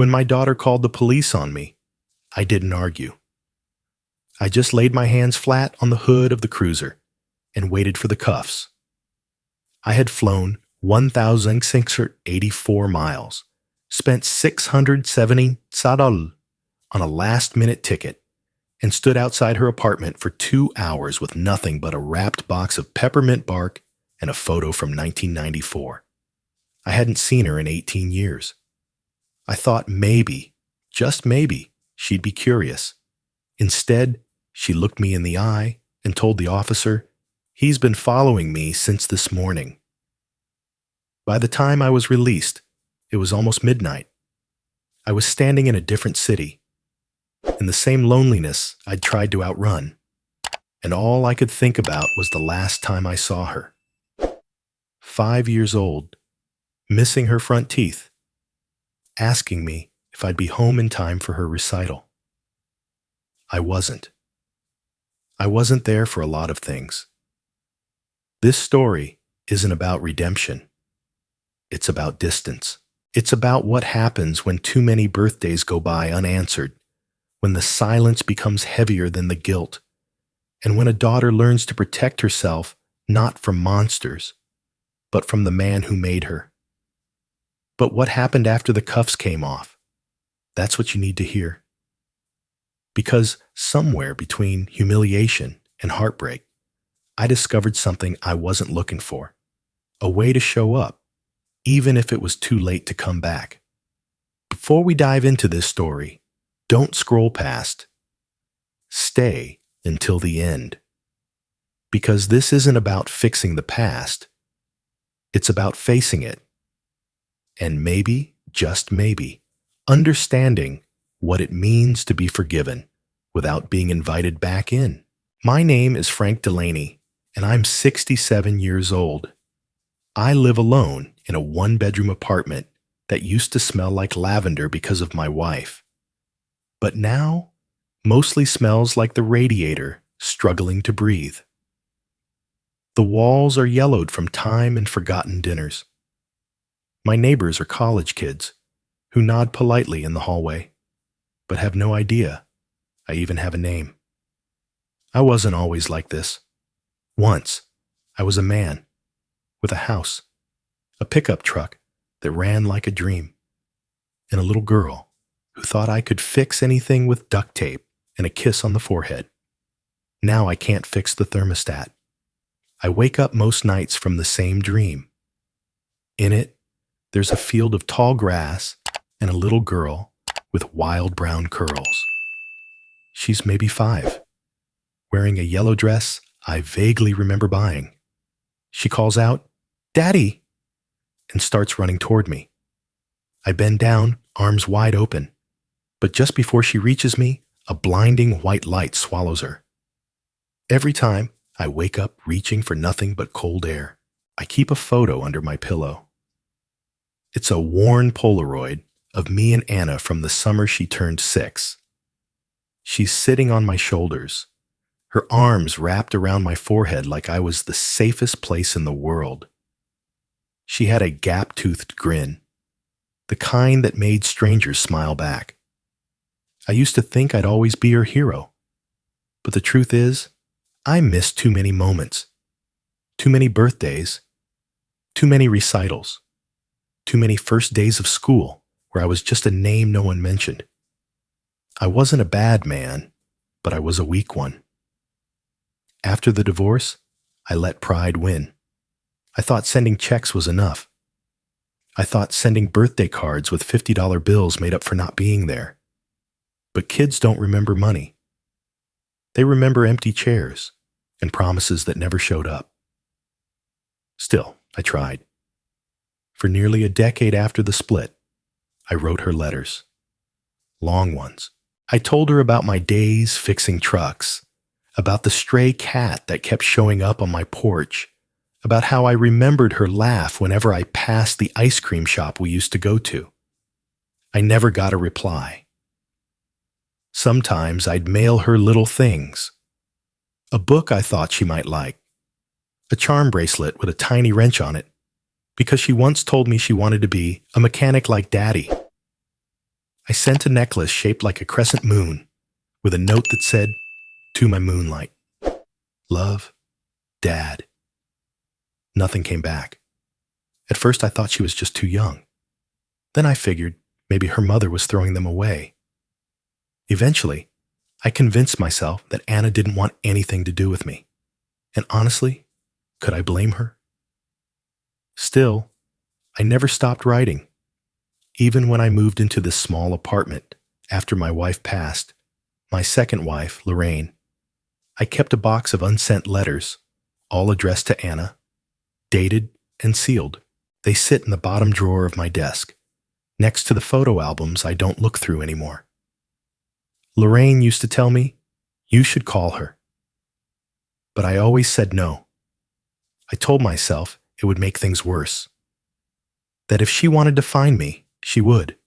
When my daughter called the police on me, I didn't argue. I just laid my hands flat on the hood of the cruiser and waited for the cuffs. I had flown 1,684 miles, spent 670 sadal on a last-minute ticket, and stood outside her apartment for 2 hours with nothing but a wrapped box of peppermint bark and a photo from 1994. I hadn't seen her in 18 years. I thought maybe, just maybe, she'd be curious. Instead, she looked me in the eye and told the officer, "He's been following me since this morning." By the time I was released, it was almost midnight. I was standing in a different city, in the same loneliness I'd tried to outrun, and all I could think about was the last time I saw her. 5 years old, missing her front teeth, asking me if I'd be home in time for her recital. I wasn't. I wasn't there for a lot of things. This story isn't about redemption. It's about distance. It's about what happens when too many birthdays go by unanswered, when the silence becomes heavier than the guilt, and when a daughter learns to protect herself not from monsters, but from the man who made her. But what happened after the cuffs came off? That's what you need to hear. Because somewhere between humiliation and heartbreak, I discovered something I wasn't looking for, a way to show up, even if it was too late to come back. Before we dive into this story, don't scroll past. Stay until the end. Because this isn't about fixing the past. It's about facing it. And maybe, just maybe, understanding what it means to be forgiven without being invited back in. My name is Frank Delaney, and I'm 67 years old. I live alone in a one-bedroom apartment that used to smell like lavender because of my wife, but now mostly smells like the radiator struggling to breathe. The walls are yellowed from time and forgotten dinners. My neighbors are college kids who nod politely in the hallway, but have no idea I even have a name. I wasn't always like this. Once, I was a man with a house, a pickup truck that ran like a dream, and a little girl who thought I could fix anything with duct tape and a kiss on the forehead. Now I can't fix the thermostat. I wake up most nights from the same dream. In it, there's a field of tall grass and a little girl with wild brown curls. She's maybe 5, wearing a yellow dress I vaguely remember buying. She calls out, "Daddy," and starts running toward me. I bend down, arms wide open, but just before she reaches me, a blinding white light swallows her. Every time, I wake up reaching for nothing but cold air. I keep a photo under my pillow. It's a worn Polaroid of me and Anna from the summer she turned 6. She's sitting on my shoulders, her arms wrapped around my forehead like I was the safest place in the world. She had a gap-toothed grin, the kind that made strangers smile back. I used to think I'd always be her hero, but the truth is, I missed too many moments, too many birthdays, too many recitals, too many first days of school where I was just a name no one mentioned. I wasn't a bad man, but I was a weak one. After the divorce, I let pride win. I thought sending checks was enough. I thought sending birthday cards with $50 bills made up for not being there. But kids don't remember money. They remember empty chairs and promises that never showed up. Still, I tried. For nearly a decade after the split, I wrote her letters. Long ones. I told her about my days fixing trucks, about the stray cat that kept showing up on my porch, about how I remembered her laugh whenever I passed the ice cream shop we used to go to. I never got a reply. Sometimes I'd mail her little things. A book I thought she might like, a charm bracelet with a tiny wrench on it, because she once told me she wanted to be a mechanic like Daddy. I sent a necklace shaped like a crescent moon with a note that said, "To my moonlight. Love, Dad." Nothing came back. At first I thought she was just too young. Then I figured maybe her mother was throwing them away. Eventually, I convinced myself that Anna didn't want anything to do with me. And honestly, could I blame her? Still, I never stopped writing. Even when I moved into this small apartment after my wife passed, my second wife, Lorraine, I kept a box of unsent letters, all addressed to Anna, dated and sealed. They sit in the bottom drawer of my desk, next to the photo albums I don't look through anymore. Lorraine used to tell me, "You should call her." But I always said no. I told myself it would make things worse. That if she wanted to find me, she would.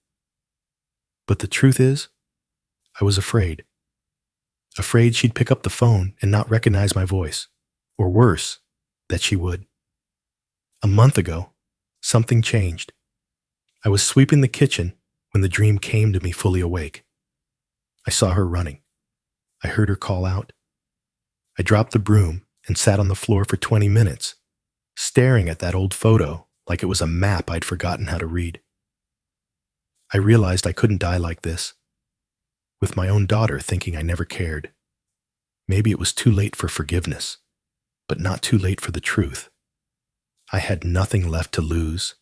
But the truth is, I was afraid. Afraid she'd pick up the phone and not recognize my voice. Or worse, that she would. A month ago, something changed. I was sweeping the kitchen when the dream came to me fully awake. I saw her running. I heard her call out. I dropped the broom and sat on the floor for 20 minutes, staring at that old photo like it was a map I'd forgotten how to read. I realized I couldn't die like this, with my own daughter thinking I never cared. Maybe it was too late for forgiveness, but not too late for the truth. I had nothing left to lose.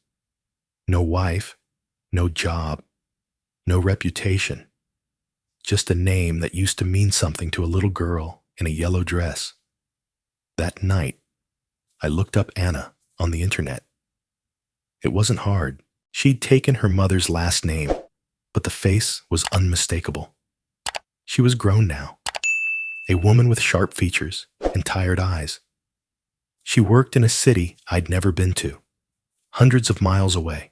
No wife, no job, no reputation. Just a name that used to mean something to a little girl in a yellow dress. That night, I looked up Anna on the internet. It wasn't hard. She'd taken her mother's last name, but the face was unmistakable. She was grown now, a woman with sharp features and tired eyes. She worked in a city I'd never been to, hundreds of miles away.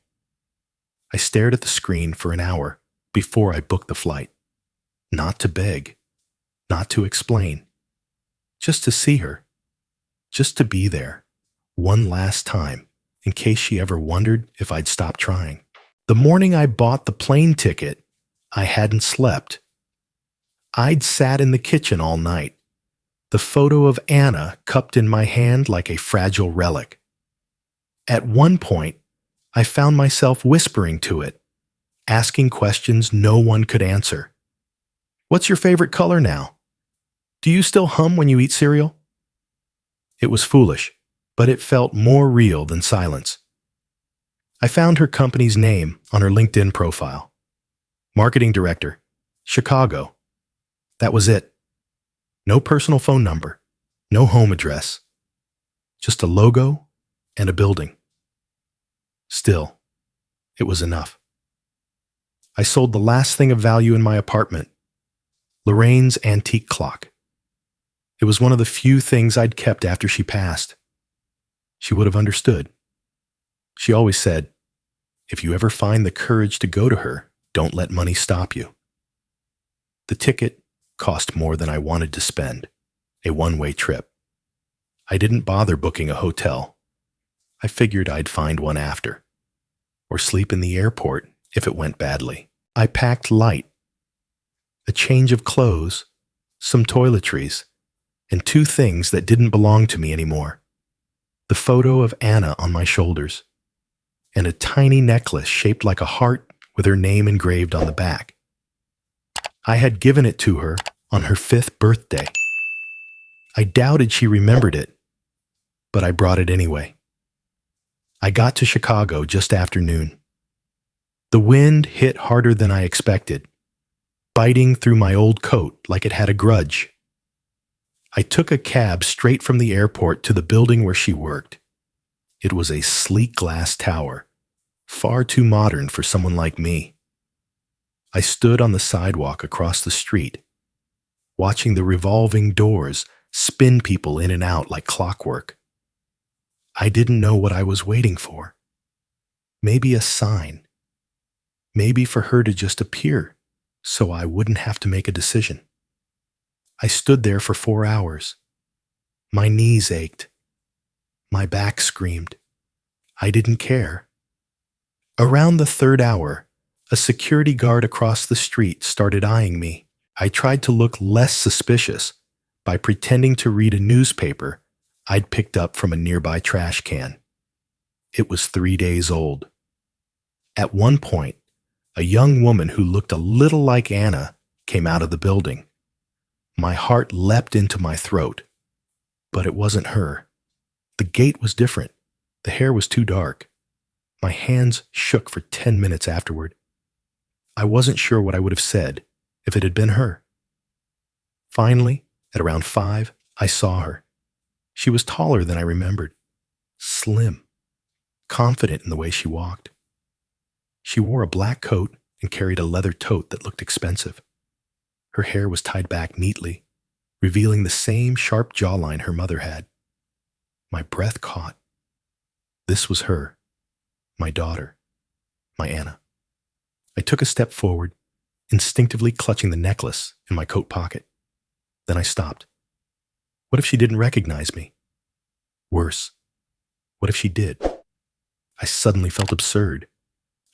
I stared at the screen for an hour before I booked the flight. Not to beg, not to explain, just to see her, just to be there, one last time, in case she ever wondered if I'd stopped trying. The morning I bought the plane ticket, I hadn't slept. I'd sat in the kitchen all night, the photo of Anna cupped in my hand like a fragile relic. At one point, I found myself whispering to it, asking questions no one could answer. "What's your favorite color now? Do you still hum when you eat cereal?" It was foolish, but it felt more real than silence. I found her company's name on her LinkedIn profile. Marketing Director, Chicago. That was it. No personal phone number, no home address. Just a logo and a building. Still, it was enough. I sold the last thing of value in my apartment, Lorraine's antique clock. It was one of the few things I'd kept after she passed. She would have understood. She always said, "If you ever find the courage to go to her, don't let money stop you." The ticket cost more than I wanted to spend, a one-way trip. I didn't bother booking a hotel. I figured I'd find one after, or sleep in the airport if it went badly. I packed light, a change of clothes, some toiletries, and two things that didn't belong to me anymore. The photo of Anna on my shoulders, and a tiny necklace shaped like a heart with her name engraved on the back. I had given it to her on her 5th birthday. I doubted she remembered it, but I brought it anyway. I got to Chicago just after noon. The wind hit harder than I expected, biting through my old coat like it had a grudge. I took a cab straight from the airport to the building where she worked. It was a sleek glass tower, far too modern for someone like me. I stood on the sidewalk across the street, watching the revolving doors spin people in and out like clockwork. I didn't know what I was waiting for. Maybe a sign. Maybe for her to just appear, so I wouldn't have to make a decision. I stood there for 4 hours. My knees ached. My back screamed. I didn't care. Around the 3rd hour, A security guard across the street started eyeing me. I tried to look less suspicious by pretending to read a newspaper I'd picked up from a nearby trash can. It was 3 days old. At one point, a young woman who looked a little like Anna came out of the building. My heart leapt into my throat, but it wasn't her. The gait was different. The hair was too dark. My hands shook for 10 minutes afterward. I wasn't sure what I would have said if it had been her. Finally, at around 5, I saw her. She was taller than I remembered, slim, confident in the way she walked. She wore a black coat and carried a leather tote that looked expensive. Her hair was tied back neatly, revealing the same sharp jawline her mother had. My breath caught. This was her, my daughter, my Anna. I took a step forward, instinctively clutching the necklace in my coat pocket. Then I stopped. What if she didn't recognize me? Worse, what if she did? I suddenly felt absurd.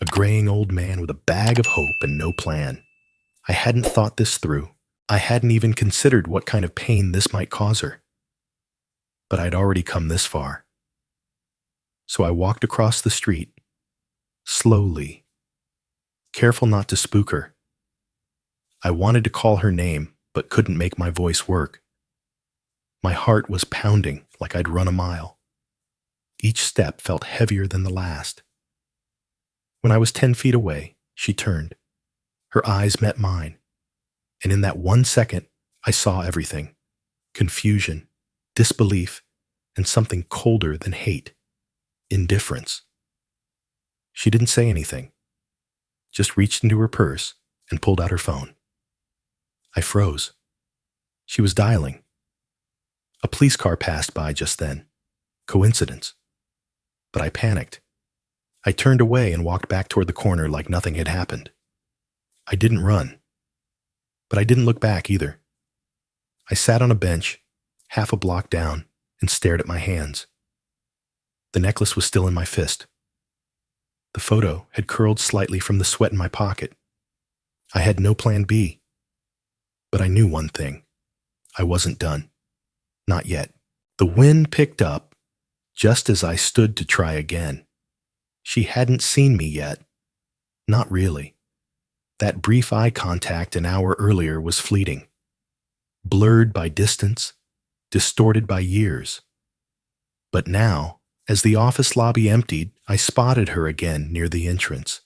A graying old man with a bag of hope and no plan. I hadn't thought this through. I hadn't even considered what kind of pain this might cause her. But I'd already come this far. So I walked across the street, slowly, careful not to spook her. I wanted to call her name, but couldn't make my voice work. My heart was pounding like I'd run a mile. Each step felt heavier than the last. When I was 10 feet away, she turned. Her eyes met mine, and in that 1 second, I saw everything: confusion, disbelief, and something colder than hate: indifference. She didn't say anything, just reached into her purse and pulled out her phone. I froze. She was dialing. A police car passed by just then. Coincidence. But I panicked. I turned away and walked back toward the corner like nothing had happened. I didn't run, but I didn't look back either. I sat on a bench, half a block down, and stared at my hands. The necklace was still in my fist. The photo had curled slightly from the sweat in my pocket. I had no plan B. But I knew one thing. I wasn't done. Not yet. The wind picked up just as I stood to try again. She hadn't seen me yet. Not really. That brief eye contact an hour earlier was fleeting, blurred by distance, distorted by years. But now, as the office lobby emptied, I spotted her again near the entrance,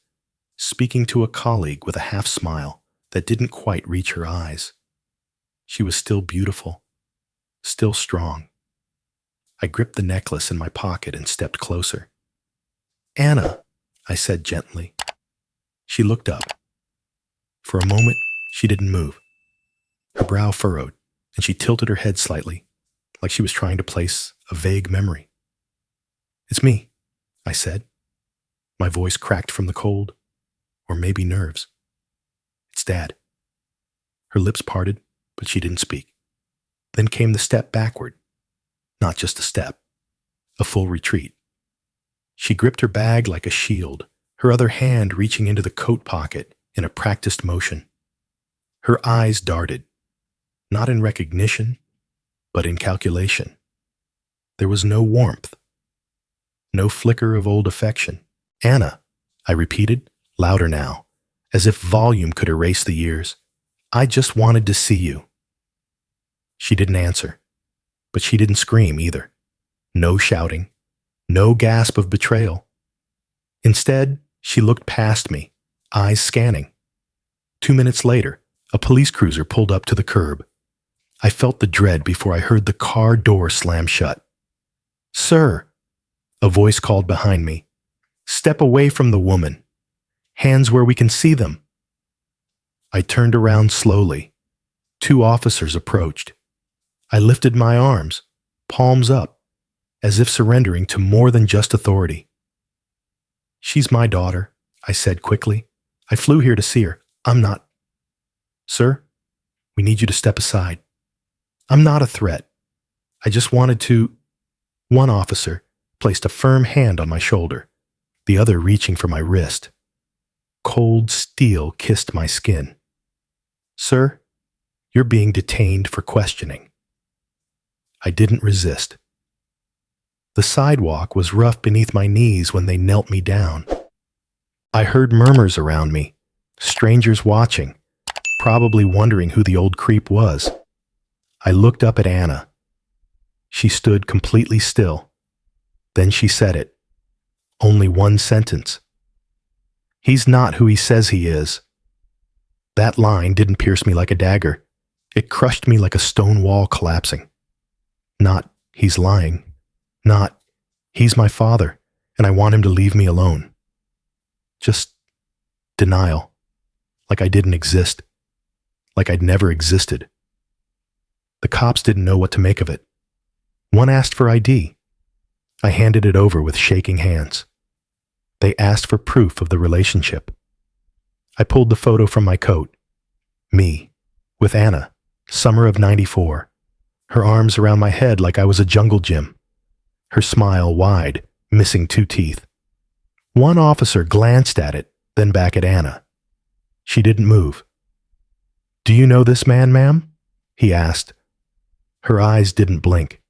speaking to a colleague with a half smile that didn't quite reach her eyes. She was still beautiful, still strong. I gripped the necklace in my pocket and stepped closer. "Anna," I said gently. She looked up. For a moment, she didn't move. Her brow furrowed, and she tilted her head slightly, like she was trying to place a vague memory. "It's me," I said. My voice cracked from the cold, or maybe nerves. "It's Dad." Her lips parted, but she didn't speak. Then came the step backward. Not just a step, a full retreat. She gripped her bag like a shield, her other hand reaching into the coat pocket in a practiced motion. Her eyes darted, not in recognition, but in calculation. There was no warmth, no flicker of old affection. "Anna," I repeated, louder now, as if volume could erase the years. "I just wanted to see you." She didn't answer, but she didn't scream either. No shouting, no gasp of betrayal. Instead, she looked past me, eyes scanning. 2 minutes later, a police cruiser pulled up to the curb. I felt the dread before I heard the car door slam shut. "Sir," a voice called behind me. "Step away from the woman. Hands where we can see them." I turned around slowly. 2 officers approached. I lifted my arms, palms up, as if surrendering to more than just authority. "She's my daughter," I said quickly. "I flew here to see her. I'm not—" "Sir, we need you to step aside. I'm not a threat. I just wanted to—" One officer placed a firm hand on my shoulder, the other reaching for my wrist. Cold, steel kissed my skin. "Sir, you're being detained for questioning." I didn't resist. The sidewalk was rough beneath my knees when they knelt me down. I heard murmurs around me, strangers watching, probably wondering who the old creep was. I looked up at Anna. She stood completely still. Then she said it. Only one sentence. "He's not who he says he is." That line didn't pierce me like a dagger. It crushed me like a stone wall collapsing. Not, "He's lying." Not, "He's my father, and I want him to leave me alone." Just denial. Like I didn't exist. Like I'd never existed. The cops didn't know what to make of it. One asked for ID. I handed it over with shaking hands. They asked for proof of the relationship. I pulled the photo from my coat. Me, with Anna, summer of '94. Her arms around my head like I was a jungle gym. Her smile wide, missing 2 teeth. One officer glanced at it, then back at Anna. She didn't move. "Do you know this man, ma'am?" he asked. Her eyes didn't blink.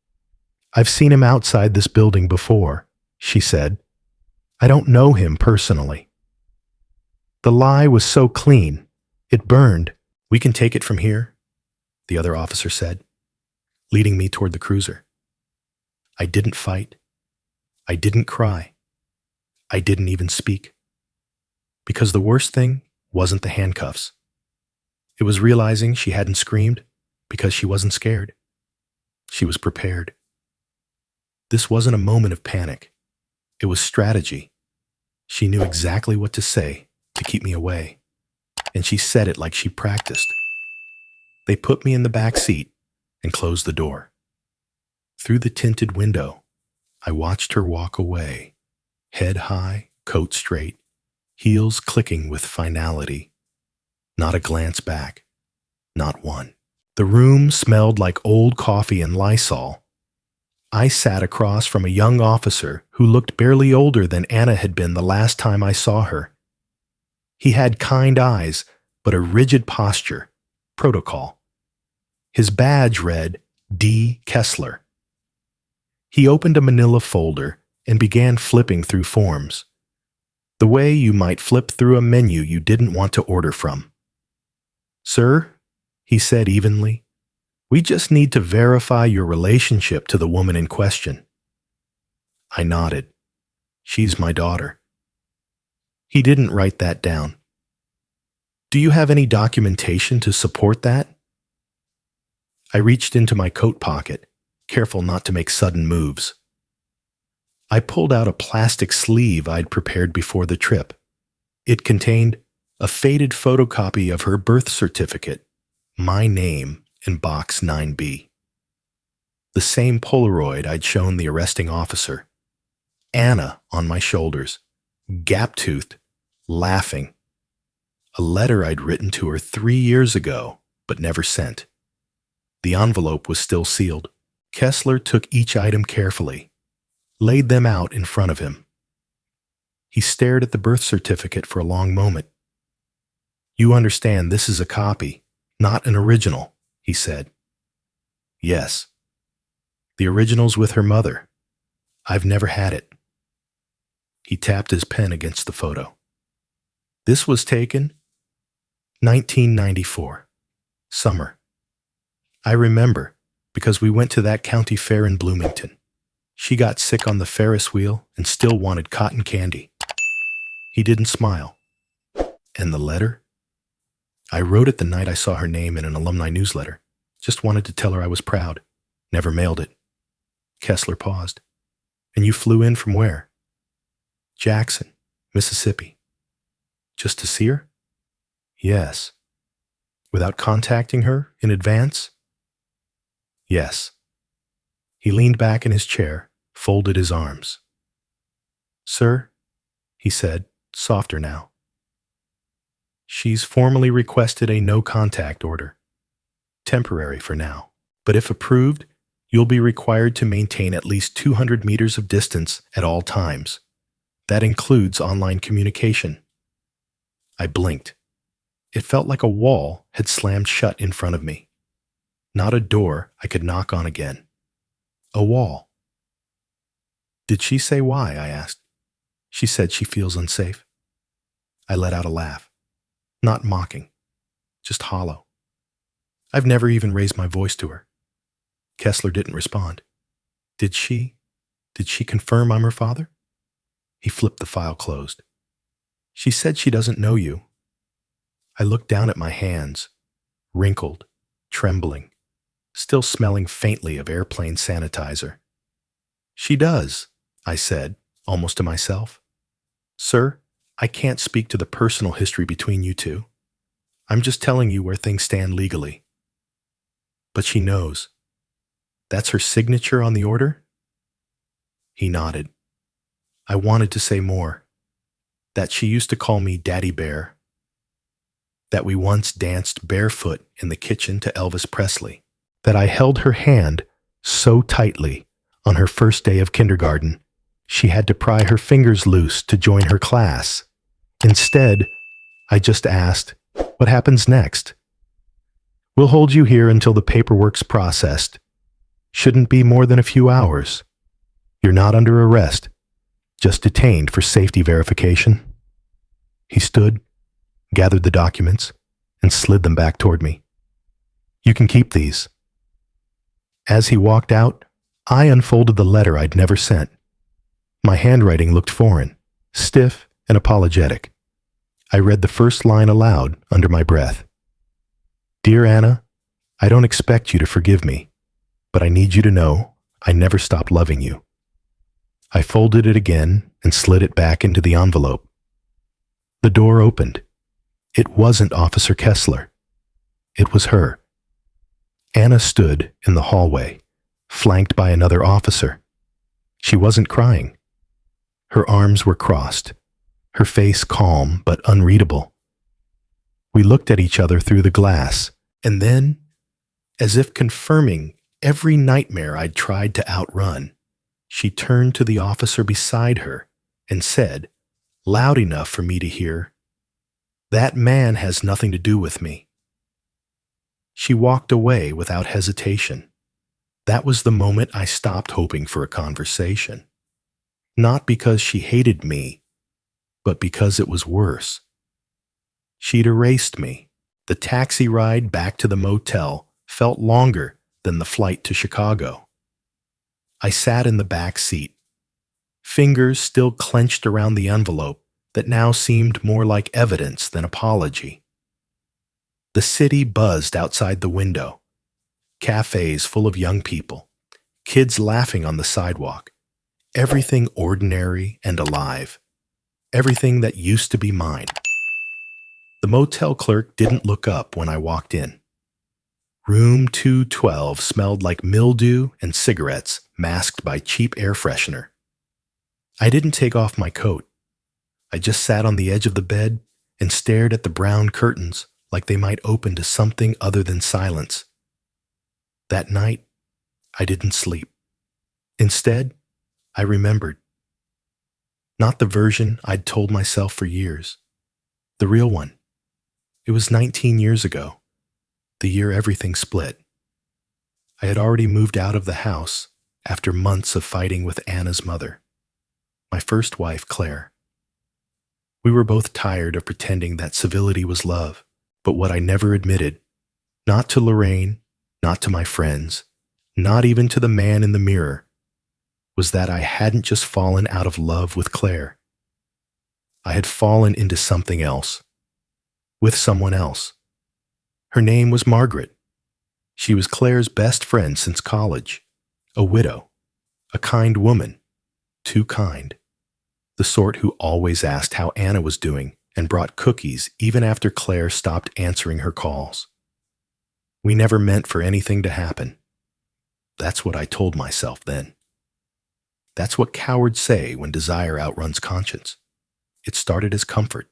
"I've seen him outside this building before," she said. "I don't know him personally." The lie was so clean, it burned. "We can take it from here," the other officer said, leading me toward the cruiser. I didn't fight. I didn't cry. I didn't even speak. Because the worst thing wasn't the handcuffs. It was realizing she hadn't screamed because she wasn't scared. She was prepared. This wasn't a moment of panic. It was strategy. She knew exactly what to say to keep me away, and she said it like she practiced. They put me in the back seat and closed the door. Through the tinted window, I watched her walk away, head high, coat straight, heels clicking with finality. Not a glance back. Not one. The room smelled like old coffee and Lysol. I sat across from a young officer who looked barely older than Anna had been the last time I saw her. He had kind eyes, but a rigid posture. Protocol. His badge read D. Kessler. He opened a manila folder and began flipping through forms. The way you might flip through a menu you didn't want to order from. "Sir," he said evenly, "we just need to verify your relationship to the woman in question." I nodded. "She's my daughter." He didn't write that down. "Do you have any documentation to support that?" I reached into my coat pocket, careful not to make sudden moves. I pulled out a plastic sleeve I'd prepared before the trip. It contained a faded photocopy of her birth certificate, my name in box 9B. The same Polaroid I'd shown the arresting officer. Anna on my shoulders, gap-toothed, laughing. A letter I'd written to her 3 years ago, but never sent. The envelope was still sealed. Kessler took each item carefully, laid them out in front of him. He stared at the birth certificate for a long moment. "You understand this is a copy, not an original," he said. "Yes. The original's with her mother. I've never had it." He tapped his pen against the photo. "This was taken 1994, summer. I remember because we went to that county fair in Bloomington. She got sick on the Ferris wheel and still wanted cotton candy." He didn't smile. "And the letter?" "I wrote it the night I saw her name in an alumni newsletter. Just wanted to tell her I was proud. Never mailed it." Kessler paused. "And you flew in from where?" "Jackson, Mississippi." "Just to see her?" "Yes." "Without contacting her in advance?" "Yes." He leaned back in his chair, folded his arms. "Sir," he said, softer now. "She's formally requested a no-contact order. Temporary for now. But if approved, you'll be required to maintain at least 200 meters of distance at all times. That includes online communication." I blinked. It felt like a wall had slammed shut in front of me. Not a door I could knock on again. A wall. Did she say why? I asked. She said she feels unsafe. I let out a laugh. Not mocking, just hollow. I've never even raised my voice to her. Kessler didn't respond. Did she confirm I'm her father? He flipped the file closed. She said she doesn't know you. I looked down at my hands, wrinkled, trembling, still smelling faintly of airplane sanitizer. She does, I said, almost to myself. Sir, I can't speak to the personal history between you two. I'm just telling you where things stand legally. But she knows. That's her signature on the order? He nodded. I wanted to say more. That she used to call me Daddy Bear. That we once danced barefoot in the kitchen to Elvis Presley. That I held her hand so tightly on her first day of kindergarten, she had to pry her fingers loose to join her class. Instead, I just asked, what happens next? We'll hold you here until the paperwork's processed. Shouldn't be more than a few hours. You're not under arrest, just detained for safety verification. He stood, gathered the documents, and slid them back toward me. You can keep these. As he walked out, I unfolded the letter I'd never sent. My handwriting looked foreign, stiff and apologetic. I read the first line aloud under my breath. Dear Anna, I don't expect you to forgive me, but I need you to know I never stopped loving you. I folded it again and slid it back into the envelope. The door opened. It wasn't Officer Kessler. It was her. Anna stood in the hallway, flanked by another officer. She wasn't crying. Her arms were crossed, her face calm but unreadable. We looked at each other through the glass, and then, as if confirming every nightmare I'd tried to outrun, she turned to the officer beside her and said, loud enough for me to hear, "That man has nothing to do with me." She walked away without hesitation. That was the moment I stopped hoping for a conversation. Not because she hated me, but because it was worse. She'd erased me. The taxi ride back to the motel felt longer than the flight to Chicago. I sat in the back seat, fingers still clenched around the envelope that now seemed more like evidence than apology. The city buzzed outside the window, cafes full of young people, kids laughing on the sidewalk, everything ordinary and alive, everything that used to be mine. The motel clerk didn't look up when I walked in. Room 212 smelled like mildew and cigarettes masked by cheap air freshener. I didn't take off my coat. I just sat on the edge of the bed and stared at the brown curtains like they might open to something other than silence. That night, I didn't sleep. Instead, I remembered. Not the version I'd told myself for years. The real one. It was 19 years ago, the year everything split. I had already moved out of the house after months of fighting with Anna's mother, my first wife, Claire. We were both tired of pretending that civility was love, but what I never admitted, not to Lorraine, not to my friends, not even to the man in the mirror, was that I hadn't just fallen out of love with Claire. I had fallen into something else, with someone else. Her name was Margaret. She was Claire's best friend since college, a widow, a kind woman, too kind, the sort who always asked how Anna was doing and brought cookies even after Claire stopped answering her calls. We never meant for anything to happen. That's what I told myself then. That's what cowards say when desire outruns conscience. It started as comfort.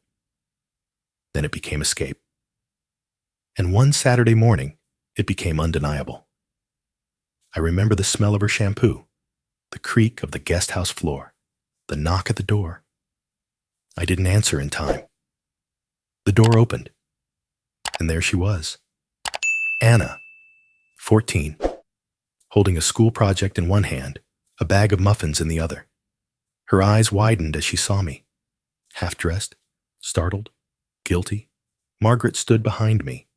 Then it became escape. And one Saturday morning, it became undeniable. I remember the smell of her shampoo, the creak of the guest house floor, the knock at the door. I didn't answer in time. The door opened. And there she was. Anna, 14, holding a school project in one hand, a bag of muffins in the other. Her eyes widened as she saw me. Half-dressed, startled, guilty, Margaret stood behind me,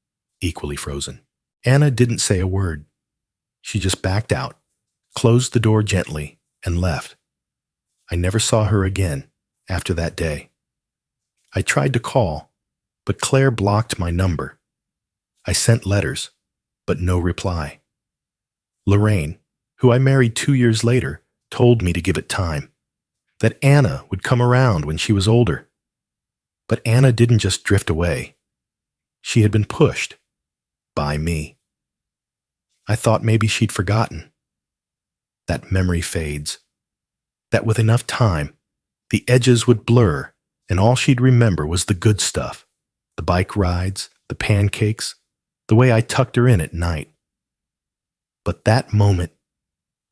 equally frozen. Anna didn't say a word. She just backed out, closed the door gently, and left. I never saw her again after that day. I tried to call, but Claire blocked my number. I sent letters, but no reply. Lorraine, who I married 2 years later, told me to give it time, that Anna would come around when she was older. But Anna didn't just drift away. She had been pushed by me. I thought maybe she'd forgotten. That memory fades. That with enough time, the edges would blur, and all she'd remember was the good stuff, the bike rides, the pancakes, the way I tucked her in at night. But that moment,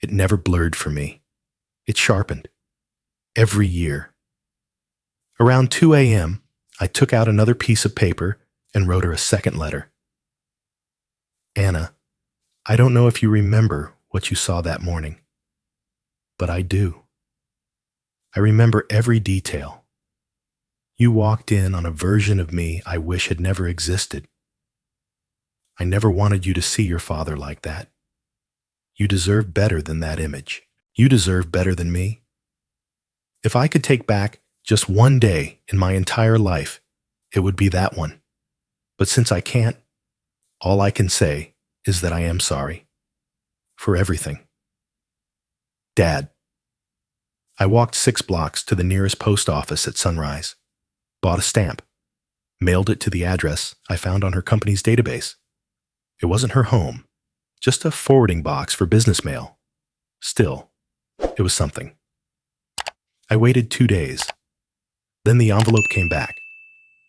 it never blurred for me. It sharpened. Every year. Around 2 a.m., I took out another piece of paper and wrote her a second letter. Anna, I don't know if you remember what you saw that morning, but I do. I remember every detail. You walked in on a version of me I wish had never existed. I never wanted you to see your father like that. You deserve better than that image. You deserve better than me. If I could take back just one day in my entire life, it would be that one. But since I can't, all I can say is that I am sorry. For everything. Dad. I walked 6 blocks to the nearest post office at sunrise, bought a stamp, mailed it to the address I found on her company's database. It wasn't her home, just a forwarding box for business mail. Still, it was something. I waited 2 days. Then the envelope came back,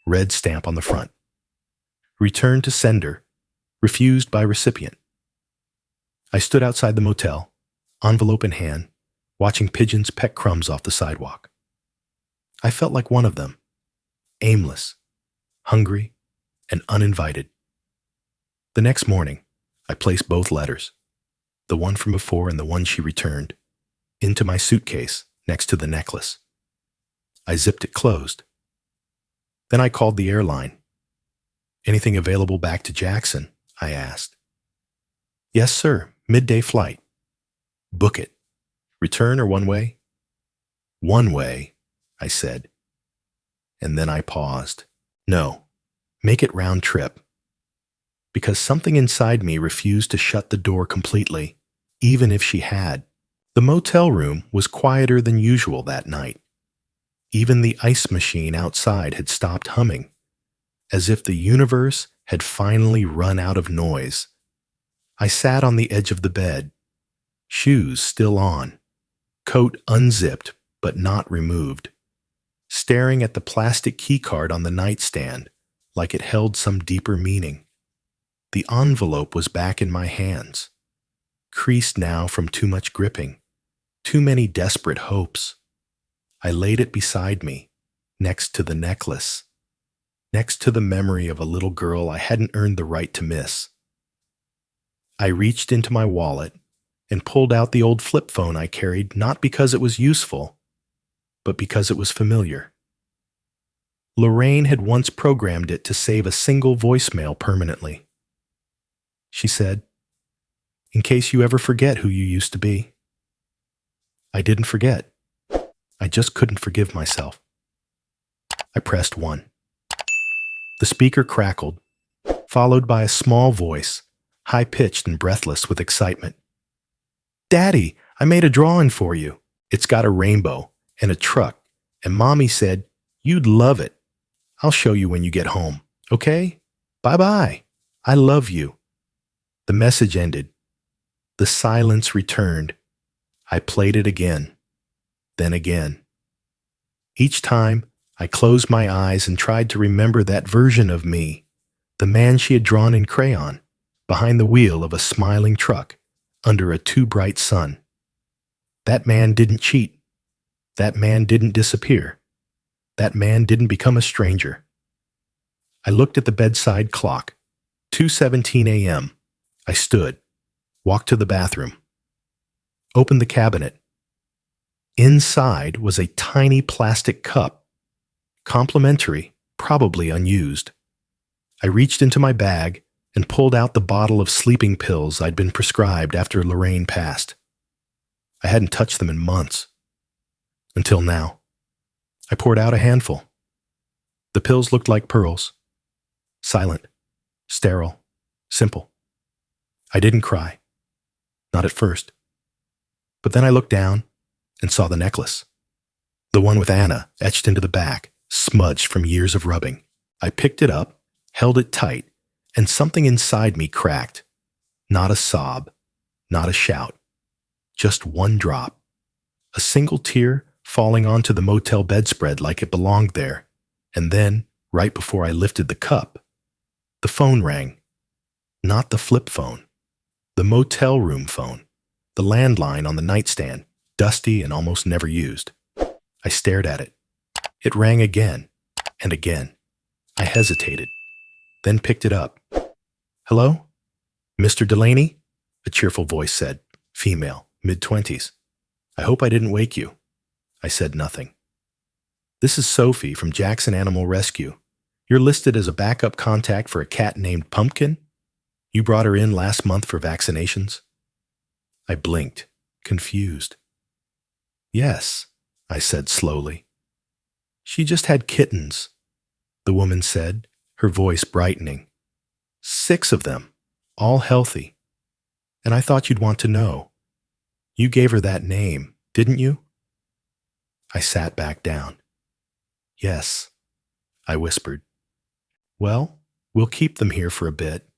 red stamp on the front. Returned to sender, refused by recipient. I stood outside the motel, envelope in hand, watching pigeons peck crumbs off the sidewalk. I felt like one of them, aimless, hungry, and uninvited. The next morning, I placed both letters, the one from before and the one she returned, into my suitcase next to the necklace. I zipped it closed. Then I called the airline. Anything available back to Jackson? I asked. Yes, sir. Midday flight. Book it. Return or one way? One way, I said. And then I paused. No, make it round trip. Because something inside me refused to shut the door completely, even if she had. The motel room was quieter than usual that night. Even the ice machine outside had stopped humming, as if the universe had finally run out of noise. I sat on the edge of the bed, shoes still on, coat unzipped but not removed, staring at the plastic keycard on the nightstand like it held some deeper meaning. The envelope was back in my hands, creased now from too much gripping, too many desperate hopes. I laid it beside me, next to the necklace, next to the memory of a little girl I hadn't earned the right to miss. I reached into my wallet and pulled out the old flip phone I carried not because it was useful, but because it was familiar. Lorraine had once programmed it to save a single voicemail permanently. She said, "In case you ever forget who you used to be." I didn't forget. I just couldn't forgive myself. I pressed 1. The speaker crackled, followed by a small voice, high-pitched and breathless with excitement. "Daddy, I made a drawing for you. It's got a rainbow and a truck, and Mommy said you'd love it. I'll show you when you get home, okay? Bye-bye. I love you." The message ended. The silence returned. I played it again, then again. Each time, I closed my eyes and tried to remember that version of me, the man she had drawn in crayon, behind the wheel of a smiling truck, under a too bright sun. That man didn't cheat. That man didn't disappear. That man didn't become a stranger. I looked at the bedside clock. 2:17 a.m. I stood, walked to the bathroom, opened the cabinet. Inside was a tiny plastic cup, complimentary, probably unused. I reached into my bag and pulled out the bottle of sleeping pills I'd been prescribed after Lorraine passed. I hadn't touched them in months. Until now. I poured out a handful. The pills looked like pearls. Silent, sterile, simple. I didn't cry. Not at first. But then I looked down and saw the necklace. The one with Anna etched into the back, smudged from years of rubbing. I picked it up, held it tight, and something inside me cracked. Not a sob, not a shout. Just one drop. A single tear falling onto the motel bedspread like it belonged there. And then, right before I lifted the cup, the phone rang. Not the flip phone. The motel room phone. The landline on the nightstand, dusty and almost never used. I stared at it. It rang again and again. I hesitated, then picked it up. "Hello? Mr. Delaney?" a cheerful voice said, female, mid-20s. "I hope I didn't wake you." I said nothing. "This is Sophie from Jackson Animal Rescue. You're listed as a backup contact for a cat named Pumpkin. You brought her in last month for vaccinations." I blinked, confused. "Yes," I said slowly. "She just had kittens," the woman said, her voice brightening. 6 of them, all healthy. And I thought you'd want to know. You gave her that name, didn't you?" I sat back down. "Yes," I whispered. "Well, we'll keep them here for a bit,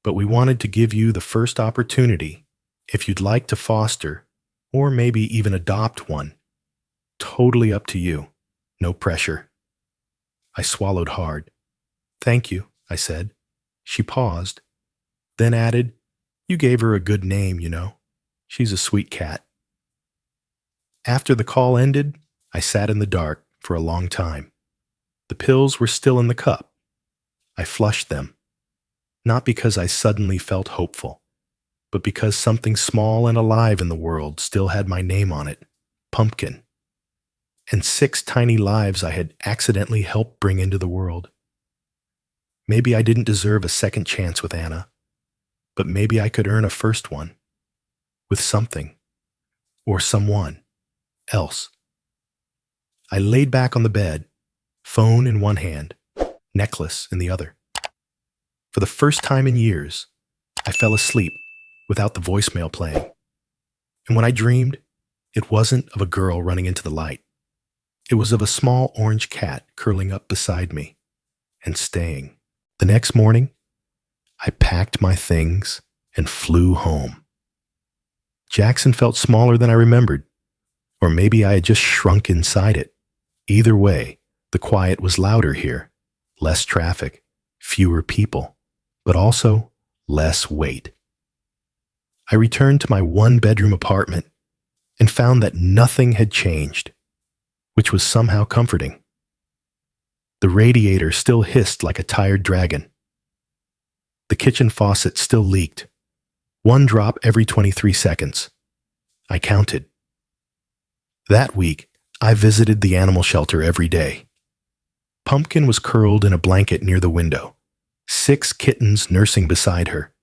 but we wanted to give you the first opportunity if you'd like to foster, or maybe even adopt one. Totally up to you. No pressure." I swallowed hard. "Thank you," I said. She paused, then added, "You gave her a good name, you know. She's a sweet cat." After the call ended, I sat in the dark for a long time. The pills were still in the cup. I flushed them, not because I suddenly felt hopeful, but because something small and alive in the world still had my name on it, Pumpkin, and 6 tiny lives I had accidentally helped bring into the world. Maybe I didn't deserve a second chance with Anna, but maybe I could earn a first one, with something, or someone, else. I laid back on the bed, phone in one hand, necklace in the other. For the first time in years, I fell asleep without the voicemail playing. And when I dreamed, it wasn't of a girl running into the light. It was of a small orange cat curling up beside me and staying. The next morning, I packed my things and flew home. Jackson felt smaller than I remembered, or maybe I had just shrunk inside it. Either way, the quiet was louder here, less traffic, fewer people, but also less weight. I returned to my 1-bedroom apartment and found that nothing had changed, which was somehow comforting. The radiator still hissed like a tired dragon. The kitchen faucet still leaked, 1 drop every 23 seconds. I counted. That week, I visited the animal shelter every day. Pumpkin was curled in a blanket near the window, 6 kittens nursing beside her.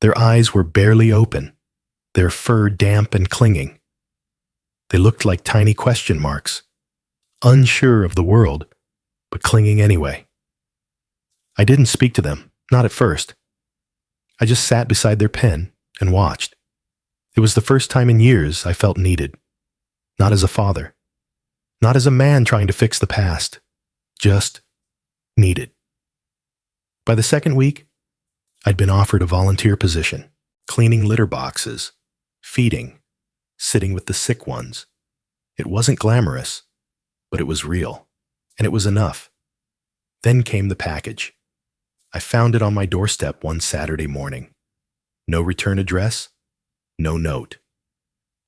Their eyes were barely open, their fur damp and clinging. They looked like tiny question marks, unsure of the world, but clinging anyway. I didn't speak to them, not at first. I just sat beside their pen and watched. It was the first time in years I felt needed. Not as a father, not as a man trying to fix the past, just needed. By the second week, I'd been offered a volunteer position, cleaning litter boxes, feeding, sitting with the sick ones. It wasn't glamorous, but it was real, and it was enough. Then came the package. I found it on my doorstep one Saturday morning. No return address, no note.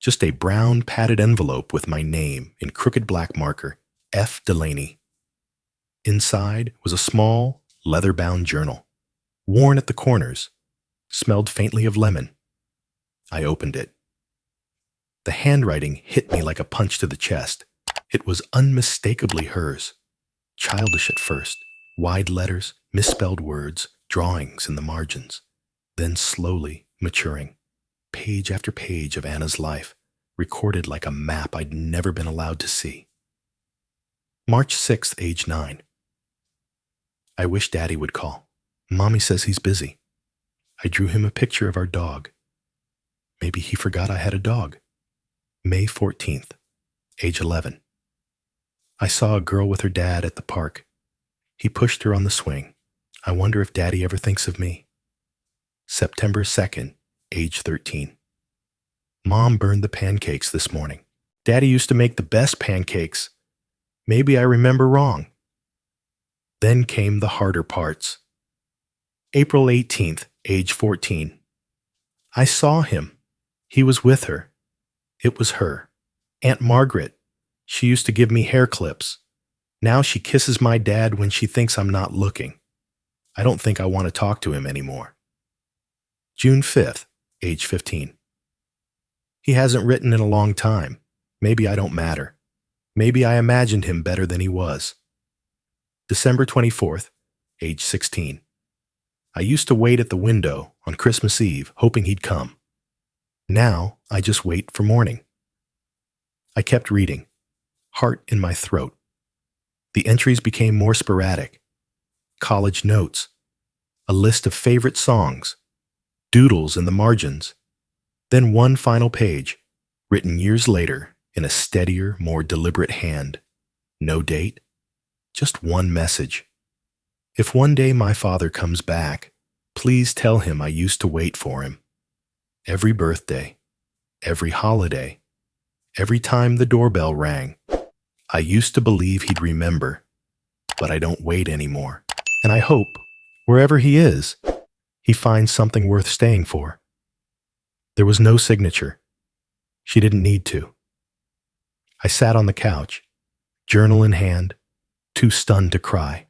Just a brown padded envelope with my name in crooked black marker, F. Delaney. Inside was a small, leather-bound journal, worn at the corners, smelled faintly of lemon. I opened it. The handwriting hit me like a punch to the chest. It was unmistakably hers. Childish at first, wide letters, misspelled words, drawings in the margins. Then slowly maturing, page after page of Anna's life, recorded like a map I'd never been allowed to see. March 6th, age 9. I wish Daddy would call. Mommy says he's busy. I drew him a picture of our dog. Maybe he forgot I had a dog. May 14th, age 11. I saw a girl with her dad at the park. He pushed her on the swing. I wonder if Daddy ever thinks of me. September 2nd, age 13. Mom burned the pancakes this morning. Daddy used to make the best pancakes. Maybe I remember wrong. Then came the harder parts. April 18th, age 14. I saw him. He was with her. It was her. Aunt Margaret. She used to give me hair clips. Now she kisses my dad when she thinks I'm not looking. I don't think I want to talk to him anymore. June 5th, age 15. He hasn't written in a long time. Maybe I don't matter. Maybe I imagined him better than he was. December 24th, age 16. I used to wait at the window on Christmas Eve, hoping he'd come. Now I just wait for morning. I kept reading, heart in my throat. The entries became more sporadic. College notes, a list of favorite songs, doodles in the margins, then one final page, written years later in a steadier, more deliberate hand. No date, just one message. If one day my father comes back, please tell him I used to wait for him. Every birthday, every holiday, every time the doorbell rang, I used to believe he'd remember, but I don't wait anymore. And I hope, wherever he is, he finds something worth staying for. There was no signature. She didn't need to. I sat on the couch, journal in hand, too stunned to cry.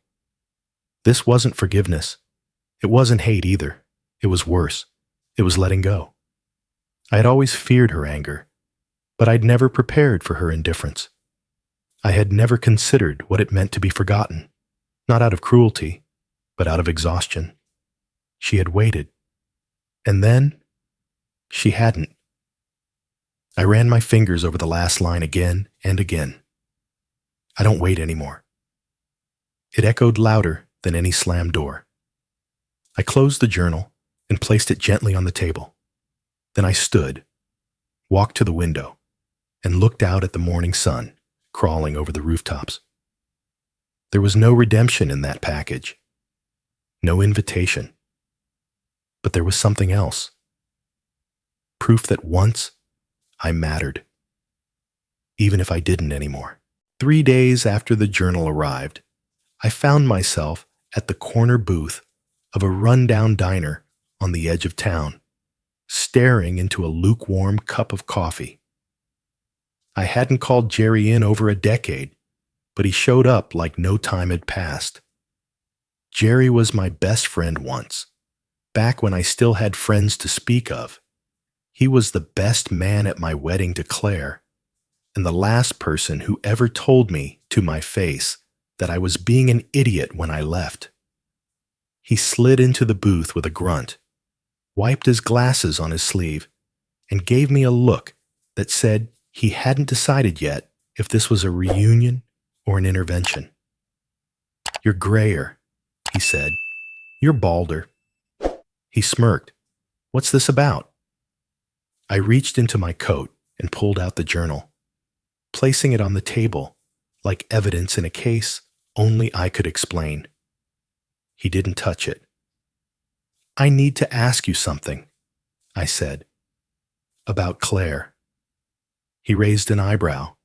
This wasn't forgiveness. It wasn't hate either. It was worse. It was letting go. I had always feared her anger, but I'd never prepared for her indifference. I had never considered what it meant to be forgotten, not out of cruelty, but out of exhaustion. She had waited. And then, she hadn't. I ran my fingers over the last line again and again. I don't wait anymore. It echoed louder than any slammed door. I closed the journal and placed it gently on the table. Then I stood, walked to the window, and looked out at the morning sun crawling over the rooftops. There was no redemption in that package, no invitation. But there was something else. Proof that once I mattered, even if I didn't anymore. 3 days after the journal arrived, I found myself at the corner booth of a rundown diner on the edge of town, staring into a lukewarm cup of coffee. I hadn't called Jerry in over a decade, but he showed up like no time had passed. Jerry was my best friend once, back when I still had friends to speak of. He was the best man at my wedding to Claire, and the last person who ever told me to my face that I was being an idiot when I left. He slid into the booth with a grunt, wiped his glasses on his sleeve, and gave me a look that said he hadn't decided yet if this was a reunion or an intervention. "You're grayer," he said. "You're balder." He smirked. "What's this about?" I reached into my coat and pulled out the journal, placing it on the table like evidence in a case only I could explain. He didn't touch it. "I need to ask you something," I said. "About Claire." He raised an eyebrow.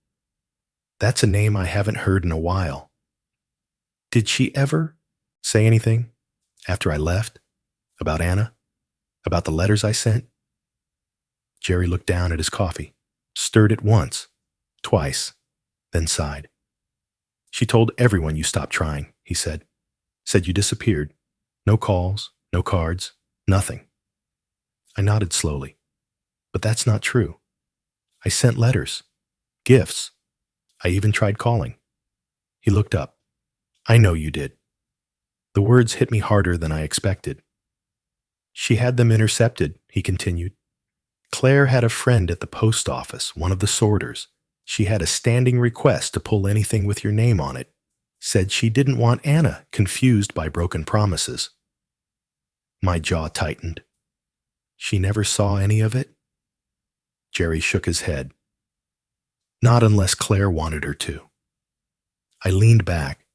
"That's a name I haven't heard in a while. Did she ever say anything after I left? About Anna? About the letters I sent?" Jerry looked down at his coffee, stirred it once, twice, then sighed. "She told everyone you stopped trying," he said. Said you disappeared. No calls, no cards, nothing. I nodded slowly. But that's not true. I sent letters, gifts. I even tried calling. He looked up. I know you did. The words hit me harder than I expected. She had them intercepted, he continued. Claire had a friend at the post office, one of the sorters. She had a standing request to pull anything with your name on it. Said she didn't want Anna confused by broken promises. My jaw tightened. She never saw any of it? Jerry shook his head. Not unless Claire wanted her to. I leaned back.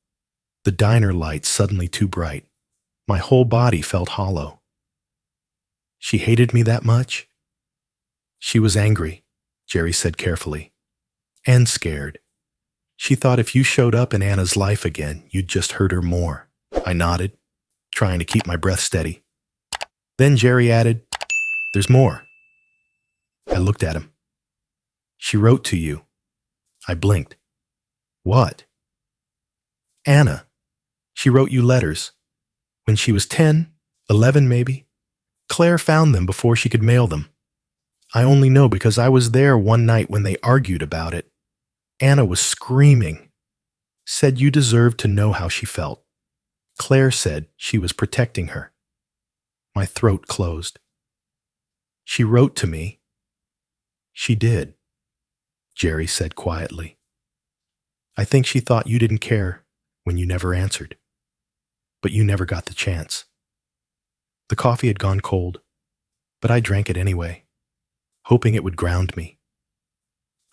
The diner light suddenly too bright. My whole body felt hollow. She hated me that much? She was angry, Jerry said carefully, and scared. She thought if you showed up in Anna's life again, you'd just hurt her more. I nodded, trying to keep my breath steady. Then Jerry added, There's more. I looked at him. She wrote to you. I blinked. What? Anna. She wrote you letters. When she was 10, 11 maybe. Claire found them before she could mail them. I only know because I was there one night when they argued about it. Anna was screaming. Said you deserved to know how she felt. Claire said she was protecting her. My throat closed. She wrote to me. She did, Jerry said quietly. I think she thought you didn't care when you never answered. But you never got the chance. The coffee had gone cold, but I drank it anyway, hoping it would ground me.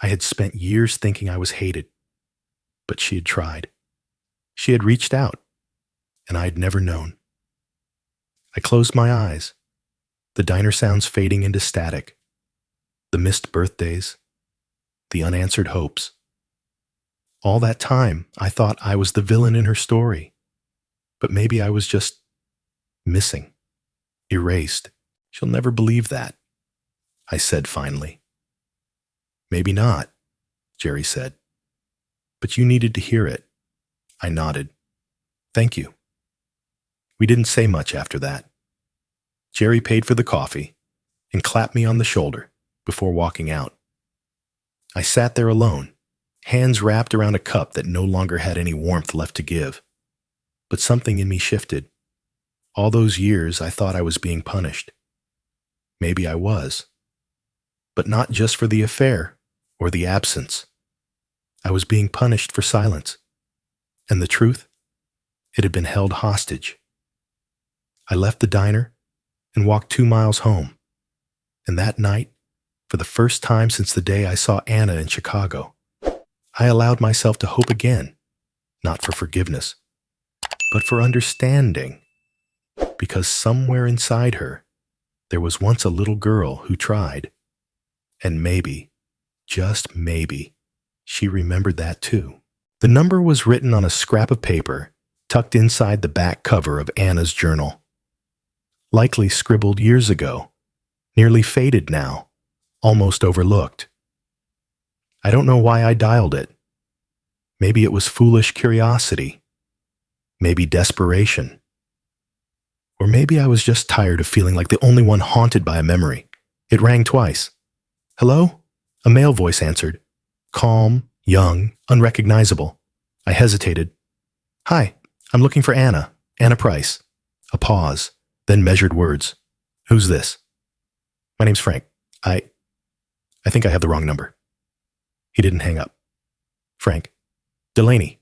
I had spent years thinking I was hated, but she had tried. She had reached out, and I had never known. I closed my eyes, the diner sounds fading into static, the missed birthdays, the unanswered hopes. All that time, I thought I was the villain in her story, but maybe I was just missing, erased. She'll never believe that, I said finally. Maybe not, Jerry said. But you needed to hear it. I nodded. Thank you. We didn't say much after that. Jerry paid for the coffee and clapped me on the shoulder before walking out. I sat there alone, hands wrapped around a cup that no longer had any warmth left to give. But something in me shifted. All those years I thought I was being punished. Maybe I was. But not just for the affair or the absence. I was being punished for silence. And the truth? It had been held hostage. I left the diner and walked 2 miles home. And that night, for the first time since the day I saw Anna in Chicago, I allowed myself to hope again, not for forgiveness, but for understanding. Because somewhere inside her, there was once a little girl who tried. And maybe, just maybe, she remembered that too. The number was written on a scrap of paper tucked inside the back cover of Anna's journal. Likely scribbled years ago, nearly faded now, almost overlooked. I don't know why I dialed it. Maybe it was foolish curiosity. Maybe desperation. Or maybe I was just tired of feeling like the only one haunted by a memory. It rang twice. Hello? A male voice answered. Calm, young, unrecognizable. I hesitated. Hi, I'm looking for Anna. Anna Price. A pause, then measured words. Who's this? My name's Frank. I think I have the wrong number. He didn't hang up. Frank. Delaney.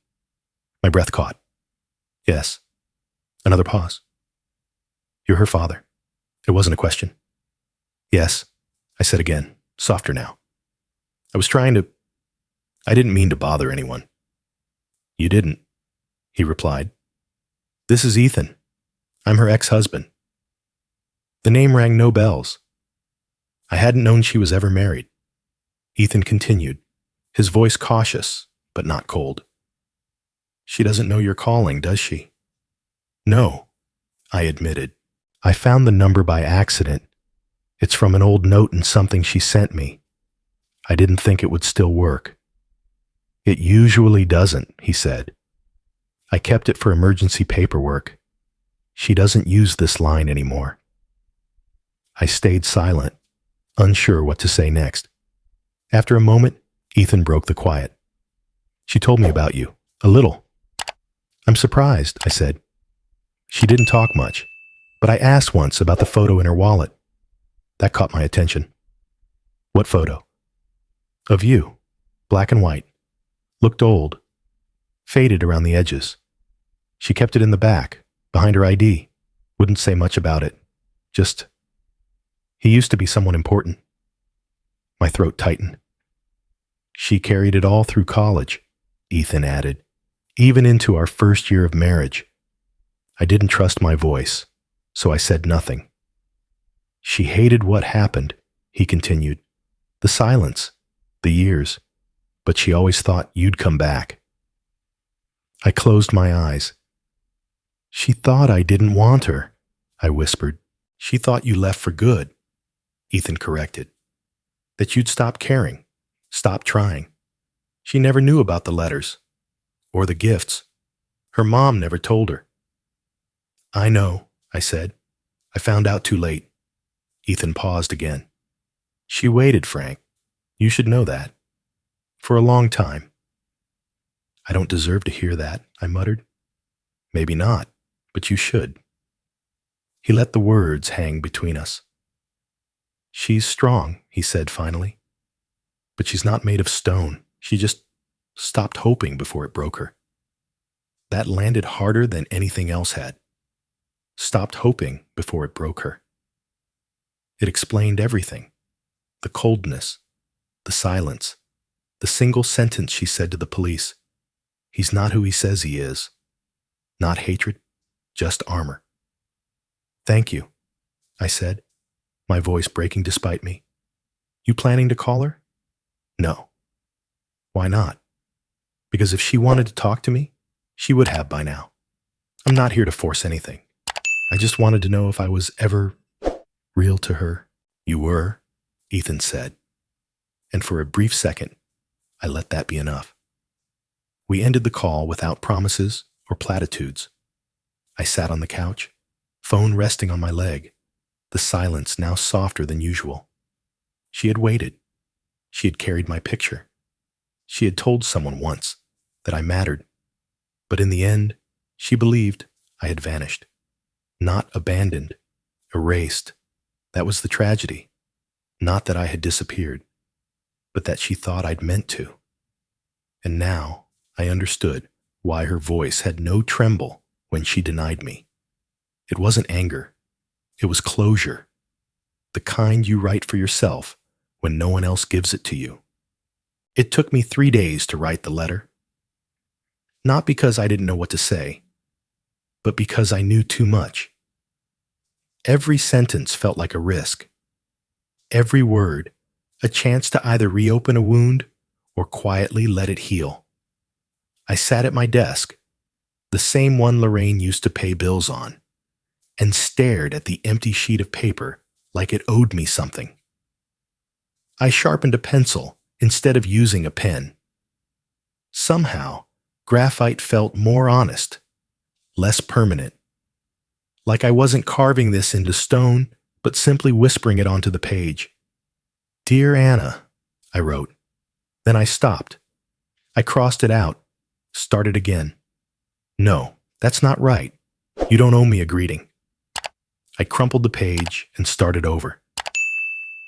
My breath caught. Yes. Another pause. You're her father. It wasn't a question. Yes, I said again, softer now. I didn't mean to bother anyone. You didn't, he replied. This is Ethan. I'm her ex-husband. The name rang no bells. I hadn't known she was ever married. Ethan continued, his voice cautious, but not cold. She doesn't know you're calling, does she? No, I admitted. I found the number by accident. It's from an old note and something she sent me. I didn't think it would still work. It usually doesn't, he said. I kept it for emergency paperwork. She doesn't use this line anymore. I stayed silent, unsure what to say next. After a moment, Ethan broke the quiet. She told me about you. A little. I'm surprised, I said. She didn't talk much, but I asked once about the photo in her wallet. That caught my attention. What photo? Of you. Black and white. Looked old. Faded around the edges. She kept it in the back, behind her ID. Wouldn't say much about it. Just, he used to be someone important. My throat tightened. She carried it all through college, Ethan added, even into our first year of marriage. I didn't trust my voice, so I said nothing. She hated what happened, he continued. The silence, the years, but she always thought you'd come back. I closed my eyes. She thought I didn't want her, I whispered. She thought you left for good, Ethan corrected. That you'd stop caring, stop trying. She never knew about the letters, or the gifts. Her mom never told her. I know, I said. I found out too late. Ethan paused again. She waited, Frank. You should know that. For a long time. I don't deserve to hear that, I muttered. Maybe not, but you should. He let the words hang between us. She's strong, he said finally. But she's not made of stone. She just stopped hoping before it broke her. That landed harder than anything else had. Stopped hoping before it broke her. It explained everything. The coldness, the silence, the single sentence she said to the police. He's not who he says he is. Not hatred, just armor. Thank you, I said, my voice breaking despite me. You planning to call her? No. Why not? Because if she wanted to talk to me, she would have by now. I'm not here to force anything. I just wanted to know if I was ever real to her. You were, Ethan said. And for a brief second, I let that be enough. We ended the call without promises or platitudes. I sat on the couch, phone resting on my leg, the silence now softer than usual. She had waited. She had carried my picture. She had told someone once that I mattered. But in the end, she believed I had vanished. Not abandoned, erased. That was the tragedy. Not that I had disappeared, but that she thought I'd meant to. And now I understood why her voice had no tremble when she denied me. It wasn't anger. It was closure. The kind you write for yourself when no one else gives it to you. It took me 3 days to write the letter. Not because I didn't know what to say, but because I knew too much. Every sentence felt like a risk. Every word, a chance to either reopen a wound or quietly let it heal. I sat at my desk, the same one Lorraine used to pay bills on, and stared at the empty sheet of paper like it owed me something. I sharpened a pencil instead of using a pen. Somehow, graphite felt more honest, less permanent. Like I wasn't carving this into stone, but simply whispering it onto the page. Dear Anna, I wrote. Then I stopped. I crossed it out, started again. No, that's not right. You don't owe me a greeting. I crumpled the page and started over.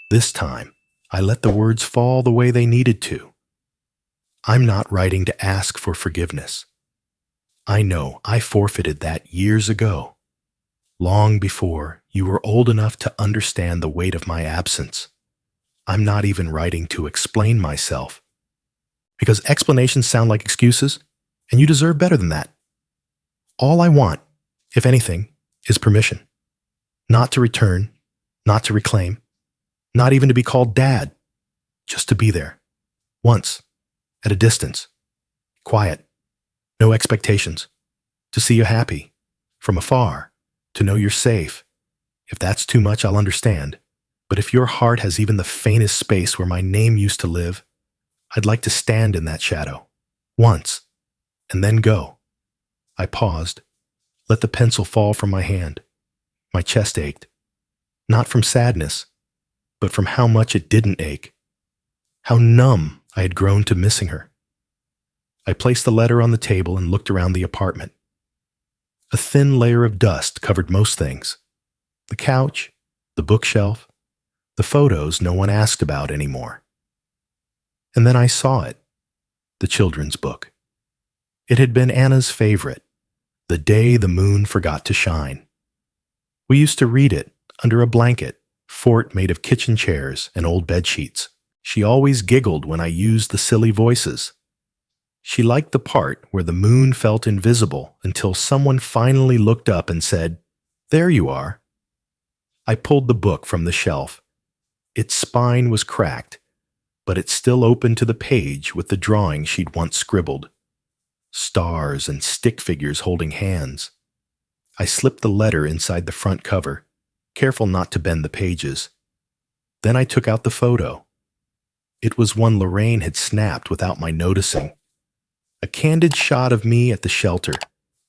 This time, I let the words fall the way they needed to. I'm not writing to ask for forgiveness. I know I forfeited that years ago, long before you were old enough to understand the weight of my absence. I'm not even writing to explain myself, because explanations sound like excuses, and you deserve better than that. All I want, if anything, is permission. Not to return, not to reclaim, not even to be called Dad, just to be there. Once, at a distance, quiet, no expectations, to see you happy, from afar, to know you're safe. If that's too much, I'll understand. But if your heart has even the faintest space where my name used to live, I'd like to stand in that shadow, once, and then go. I paused, let the pencil fall from my hand. My chest ached, not from sadness, but from how much it didn't ache, how numb I had grown to missing her. I placed the letter on the table and looked around the apartment. A thin layer of dust covered most things: the couch, the bookshelf, the photos no one asked about anymore. And then I saw it, the children's book. It had been Anna's favorite, The Day the Moon Forgot to Shine. We used to read it under a blanket fort made of kitchen chairs and old bedsheets. She always giggled when I used the silly voices. She liked the part where the moon felt invisible until someone finally looked up and said, "There you are." I pulled the book from the shelf. Its spine was cracked, but it still opened to the page with the drawing she'd once scribbled. Stars and stick figures holding hands. I slipped the letter inside the front cover, careful not to bend the pages. Then I took out the photo. It was one Lorraine had snapped without my noticing. A candid shot of me at the shelter,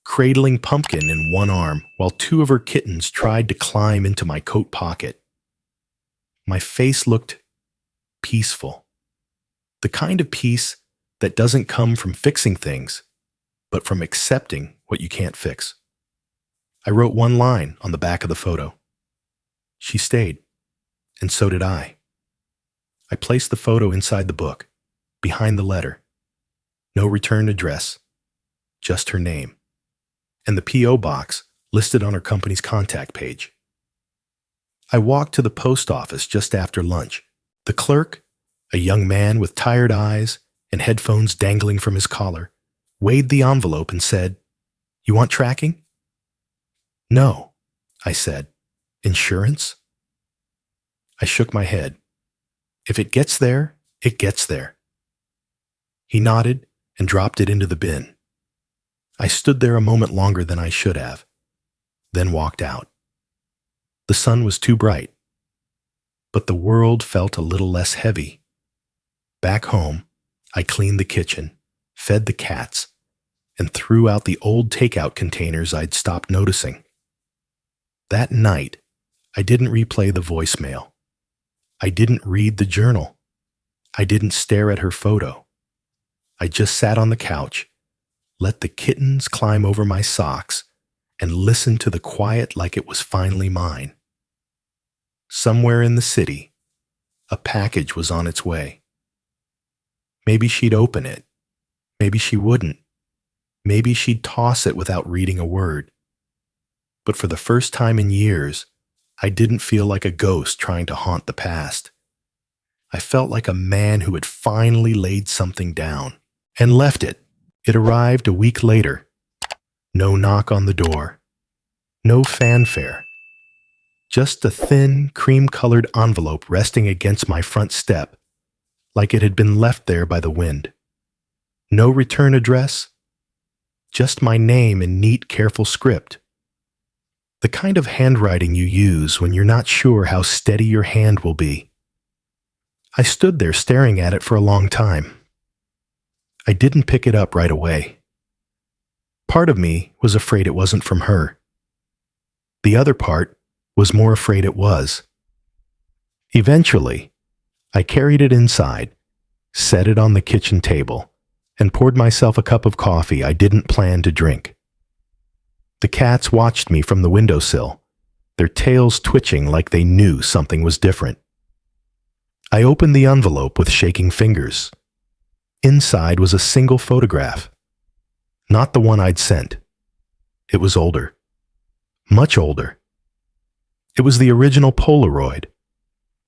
cradling Pumpkin in one arm while two of her kittens tried to climb into my coat pocket. My face looked peaceful. The kind of peace that doesn't come from fixing things, but from accepting what you can't fix. I wrote one line on the back of the photo. She stayed, and so did I. I placed the photo inside the book, behind the letter. No return address, just her name, and the P.O. box listed on her company's contact page. I walked to the post office just after lunch. The clerk, a young man with tired eyes and headphones dangling from his collar, weighed the envelope and said, "You want tracking?" "No," I said. "Insurance?" I shook my head. "If it gets there, it gets there." He nodded and dropped it into the bin. I stood there a moment longer than I should have, then walked out. The sun was too bright, but the world felt a little less heavy. Back home, I cleaned the kitchen, fed the cats, and threw out the old takeout containers I'd stopped noticing. That night, I didn't replay the voicemail. I didn't read the journal. I didn't stare at her photo. I just sat on the couch, let the kittens climb over my socks, and listened to the quiet like it was finally mine. Somewhere in the city, a package was on its way. Maybe she'd open it. Maybe she wouldn't. Maybe she'd toss it without reading a word. But for the first time in years, I didn't feel like a ghost trying to haunt the past. I felt like a man who had finally laid something down and left it. It arrived a week later. No knock on the door. No fanfare. Just a thin, cream-colored envelope resting against my front step, like it had been left there by the wind. No return address. Just my name in neat, careful script. The kind of handwriting you use when you're not sure how steady your hand will be. I stood there staring at it for a long time. I didn't pick it up right away. Part of me was afraid it wasn't from her. The other part was more afraid it was. Eventually, I carried it inside, set it on the kitchen table, and poured myself a cup of coffee I didn't plan to drink. The cats watched me from the windowsill, their tails twitching like they knew something was different. I opened the envelope with shaking fingers. Inside was a single photograph. Not the one I'd sent. It was older. Much older. It was the original Polaroid,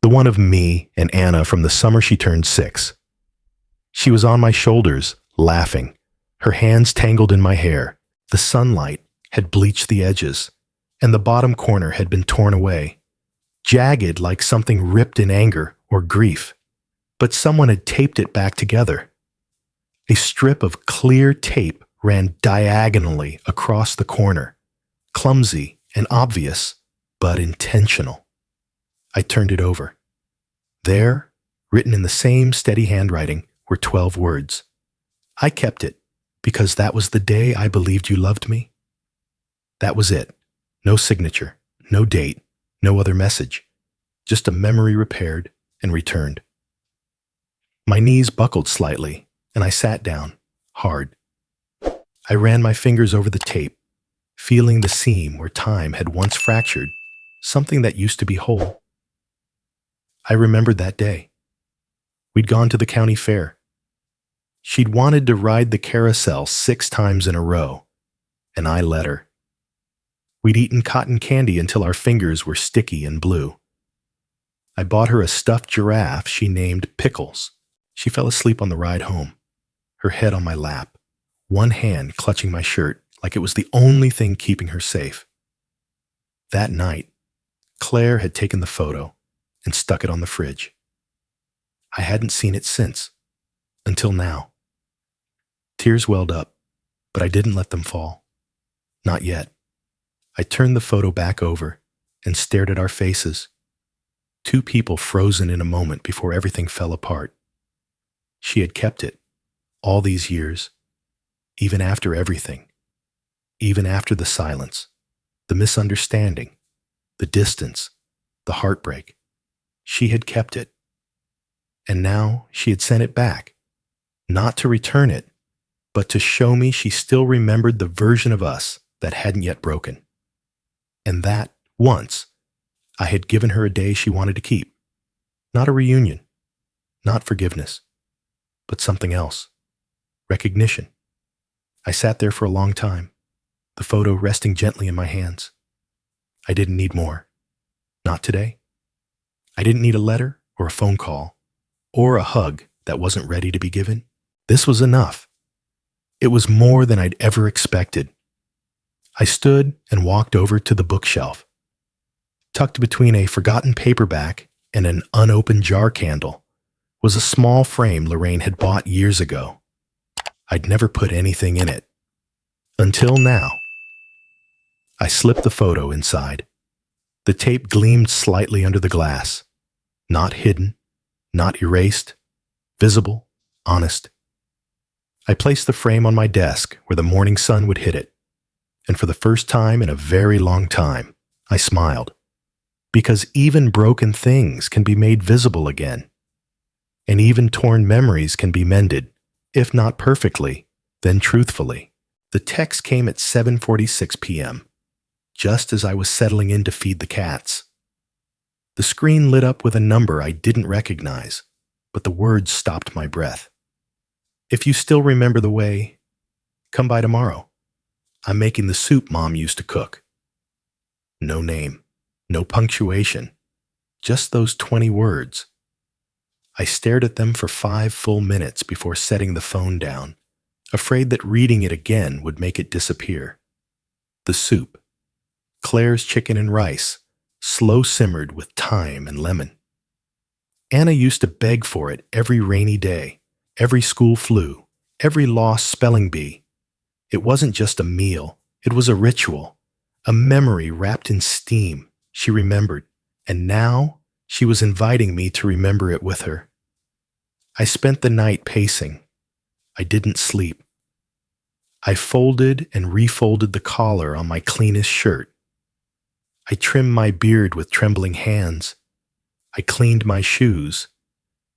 the one of me and Anna from the summer she turned 6. She was on my shoulders, laughing, her hands tangled in my hair. The sunlight had bleached the edges, and the bottom corner had been torn away, jagged like something ripped in anger or grief. But someone had taped it back together. A strip of clear tape ran diagonally across the corner, clumsy and obvious, but intentional. I turned it over. There, written in the same steady handwriting, were 12 words. I kept it, Because that was the day I believed you loved me. That was it. No signature, no date, no other message. Just a memory repaired and returned. My knees buckled slightly, and I sat down, hard. I ran my fingers over the tape, feeling the seam where time had once fractured something that used to be whole. I remembered that day. We'd gone to the county fair. She'd wanted to ride the carousel 6 times in a row, and I let her. We'd eaten cotton candy until our fingers were sticky and blue. I bought her a stuffed giraffe she named Pickles. She fell asleep on the ride home, her head on my lap, one hand clutching my shirt like it was the only thing keeping her safe. That night, Claire had taken the photo and stuck it on the fridge. I hadn't seen it since, until now. Tears welled up, but I didn't let them fall. Not yet. I turned the photo back over and stared at our faces. 2 people frozen in a moment before everything fell apart. She had kept it, all these years, even after everything, even after the silence, the misunderstanding, the distance, the heartbreak. She had kept it. And now she had sent it back, not to return it, but to show me she still remembered the version of us that hadn't yet broken. And that, once, I had given her a day she wanted to keep. Not a reunion, not forgiveness, but something else. Recognition. I sat there for a long time, the photo resting gently in my hands. I didn't need more. Not today. I didn't need a letter or a phone call or a hug that wasn't ready to be given. This was enough. It was more than I'd ever expected. I stood and walked over to the bookshelf. Tucked between a forgotten paperback and an unopened jar candle was a small frame Lorraine had bought years ago. I'd never put anything in it. Until now. I slipped the photo inside. The tape gleamed slightly under the glass. Not hidden, not erased, visible, honest. I placed the frame on my desk where the morning sun would hit it. And for the first time in a very long time, I smiled. Because even broken things can be made visible again. And even torn memories can be mended, if not perfectly, then truthfully. The text came at 7:46 p.m., just as I was settling in to feed the cats. The screen lit up with a number I didn't recognize, but the words stopped my breath. If you still remember the way, come by tomorrow. I'm making the soup Mom used to cook. No name, no punctuation, just those 20 words. I stared at them for 5 full minutes before setting the phone down, afraid that reading it again would make it disappear. The soup, Claire's chicken and rice, slow simmered with thyme and lemon. Anna used to beg for it every rainy day, every school flu, every lost spelling bee. It wasn't just a meal, it was a ritual, a memory wrapped in steam she remembered, and now she was inviting me to remember it with her. I spent the night pacing. I didn't sleep. I folded and refolded the collar on my cleanest shirt. I trimmed my beard with trembling hands. I cleaned my shoes,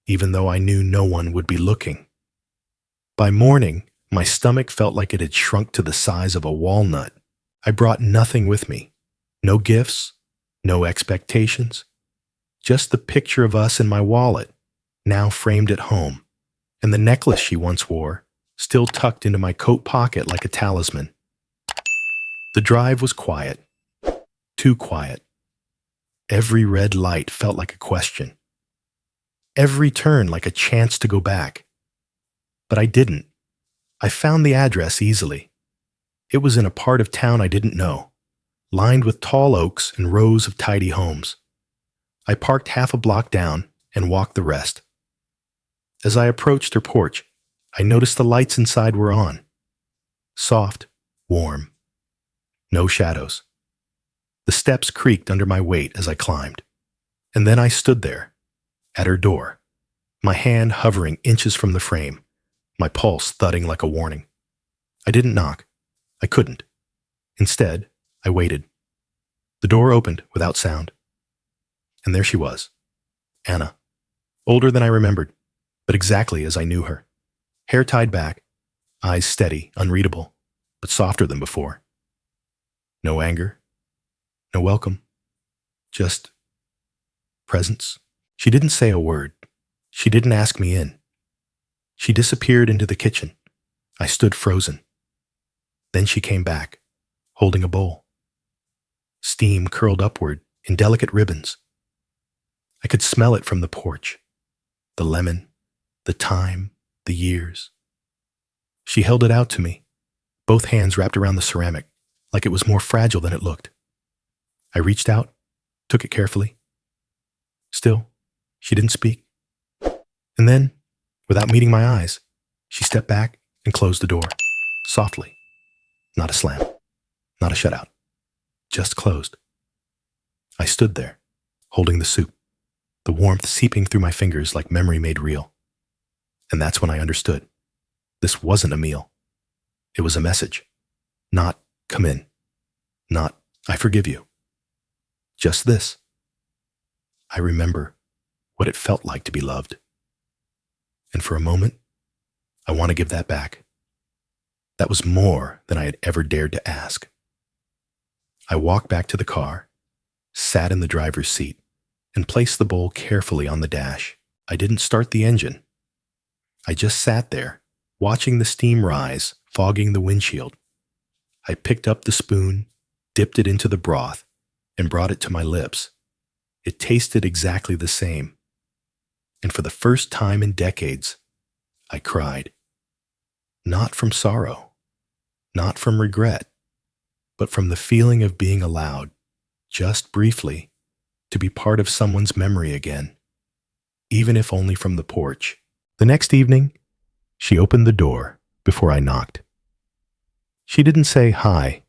even though I knew no one would be looking. By morning, my stomach felt like it had shrunk to the size of a walnut. I brought nothing with me. No gifts, no expectations. Just the picture of us in my wallet, now framed at home, and the necklace she once wore, still tucked into my coat pocket like a talisman. The drive was quiet. Too quiet. Every red light felt like a question. Every turn like a chance to go back. But I didn't. I found the address easily. It was in a part of town I didn't know, lined with tall oaks and rows of tidy homes. I parked half a block down and walked the rest. As I approached her porch, I noticed the lights inside were on. Soft, warm. No shadows. The steps creaked under my weight as I climbed. And then I stood there, at her door, my hand hovering inches from the frame, my pulse thudding like a warning. I didn't knock. I couldn't. Instead, I waited. The door opened without sound. And there she was, Anna, older than I remembered, but exactly as I knew her. Hair tied back, eyes steady, unreadable, but softer than before. No anger, no welcome, just presence. She didn't say a word. She didn't ask me in. She disappeared into the kitchen. I stood frozen. Then she came back, holding a bowl. Steam curled upward in delicate ribbons. I could smell it from the porch. The lemon, the thyme, the years. She held it out to me, both hands wrapped around the ceramic, like it was more fragile than it looked. I reached out, took it carefully. Still, she didn't speak. And then, without meeting my eyes, she stepped back and closed the door, softly. Not a slam, not a shutout, just closed. I stood there, holding the soup, the warmth seeping through my fingers like memory made real. And that's when I understood. This wasn't a meal. It was a message. Not, come in. Not, I forgive you. Just this. I remember what it felt like to be loved. And for a moment, I want to give that back. That was more than I had ever dared to ask. I walked back to the car, sat in the driver's seat, and placed the bowl carefully on the dash. I didn't start the engine. I just sat there, watching the steam rise, fogging the windshield. I picked up the spoon, dipped it into the broth, and brought it to my lips. It tasted exactly the same. And for the first time in decades, I cried. Not from sorrow, not from regret, but from the feeling of being allowed, just briefly, to be part of someone's memory again, even if only from the porch. The next evening, she opened the door before I knocked. She didn't say hi.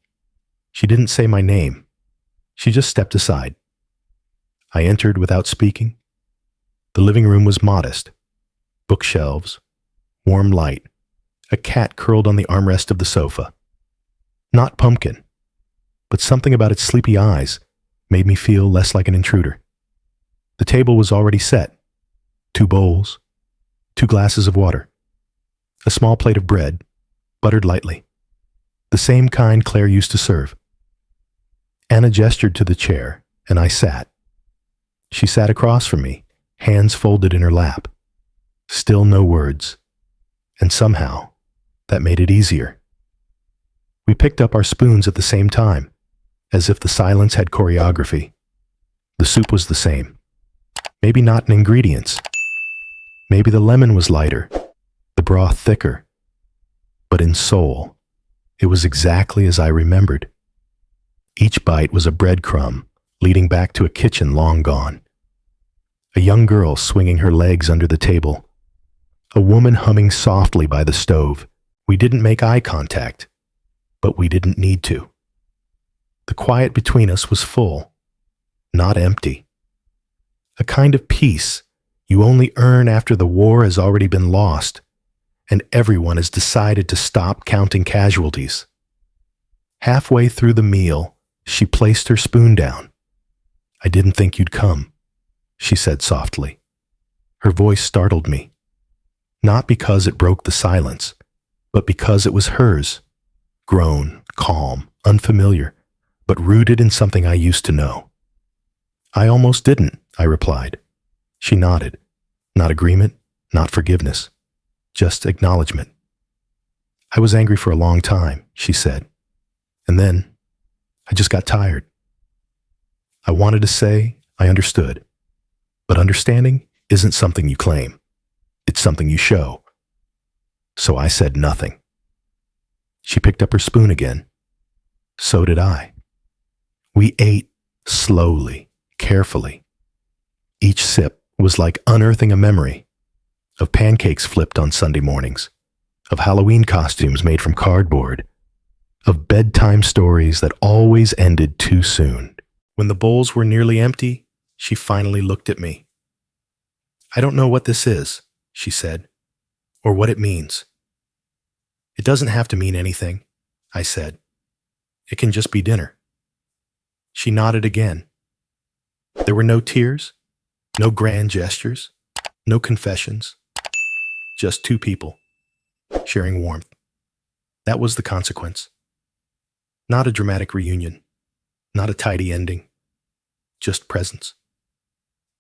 She didn't say my name. She just stepped aside. I entered without speaking. The living room was modest. Bookshelves, warm light, a cat curled on the armrest of the sofa. Not Pumpkin, but something about its sleepy eyes made me feel less like an intruder. The table was already set. 2 bowls, 2 glasses of water, a small plate of bread, buttered lightly, the same kind Claire used to serve. Anna gestured to the chair, and I sat. She sat across from me, hands folded in her lap. Still no words. And somehow, that made it easier. We picked up our spoons at the same time, as if the silence had choreography. The soup was the same. Maybe not in ingredients. Maybe the lemon was lighter, the broth thicker. But in soul, it was exactly as I remembered. Each bite was a breadcrumb leading back to a kitchen long gone. A young girl swinging her legs under the table. A woman humming softly by the stove. We didn't make eye contact, but we didn't need to. The quiet between us was full, not empty. A kind of peace you only earn after the war has already been lost, and everyone has decided to stop counting casualties. Halfway through the meal, she placed her spoon down. "I didn't think you'd come," she said softly. Her voice startled me, not because it broke the silence, but because it was hers, grown, calm, unfamiliar, but rooted in something I used to know. "I almost didn't," I replied. She nodded. Not agreement, not forgiveness, just acknowledgement. "I was angry for a long time," she said. "And then, I just got tired." I wanted to say I understood, but understanding isn't something you claim. It's something you show. So I said nothing. She picked up her spoon again. So did I. We ate slowly, carefully. Each sip was like unearthing a memory of pancakes flipped on Sunday mornings, of Halloween costumes made from cardboard, of bedtime stories that always ended too soon. When the bowls were nearly empty, she finally looked at me. "I don't know what this is," she said, "or what it means. It doesn't have to mean anything, I said. It can just be dinner. She nodded again. There were no tears, no grand gestures, no confessions. Just two people, sharing warmth. That was the consequence. Not a dramatic reunion, not a tidy ending, just presence.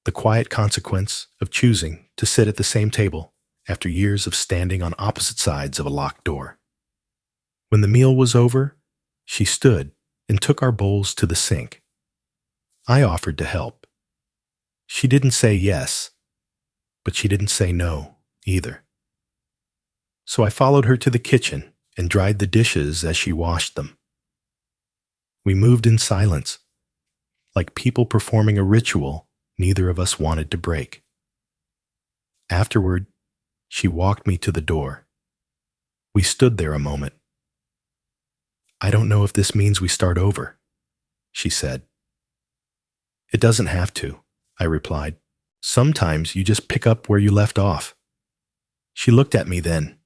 The quiet consequence of choosing to sit at the same table after years of standing on opposite sides of a locked door. When the meal was over, she stood and took our bowls to the sink. I offered to help. She didn't say yes, but she didn't say no either. So I followed her to the kitchen and dried the dishes as she washed them. We moved in silence, like people performing a ritual neither of us wanted to break. Afterward, she walked me to the door. We stood there a moment. I don't know if this means we start over, she said. It doesn't have to, I replied. Sometimes you just pick up where you left off. She looked at me then,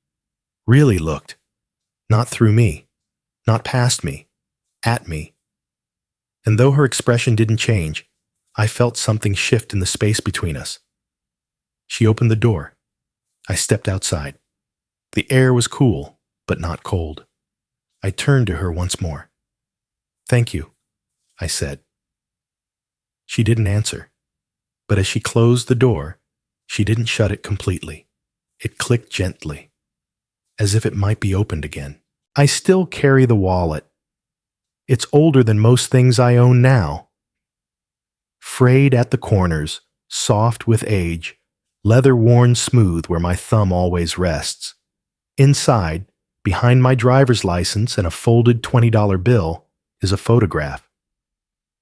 really looked, not through me, not past me, at me. And though her expression didn't change, I felt something shift in the space between us. She opened the door. I stepped outside. The air was cool, but not cold. I turned to her once more. Thank you, I said. She didn't answer, but as she closed the door, she didn't shut it completely. It clicked gently, as if it might be opened again. I still carry the wallet. It's older than most things I own now. Frayed at the corners, soft with age, leather worn smooth where my thumb always rests. Inside, behind my driver's license and a folded $20 bill, is a photograph.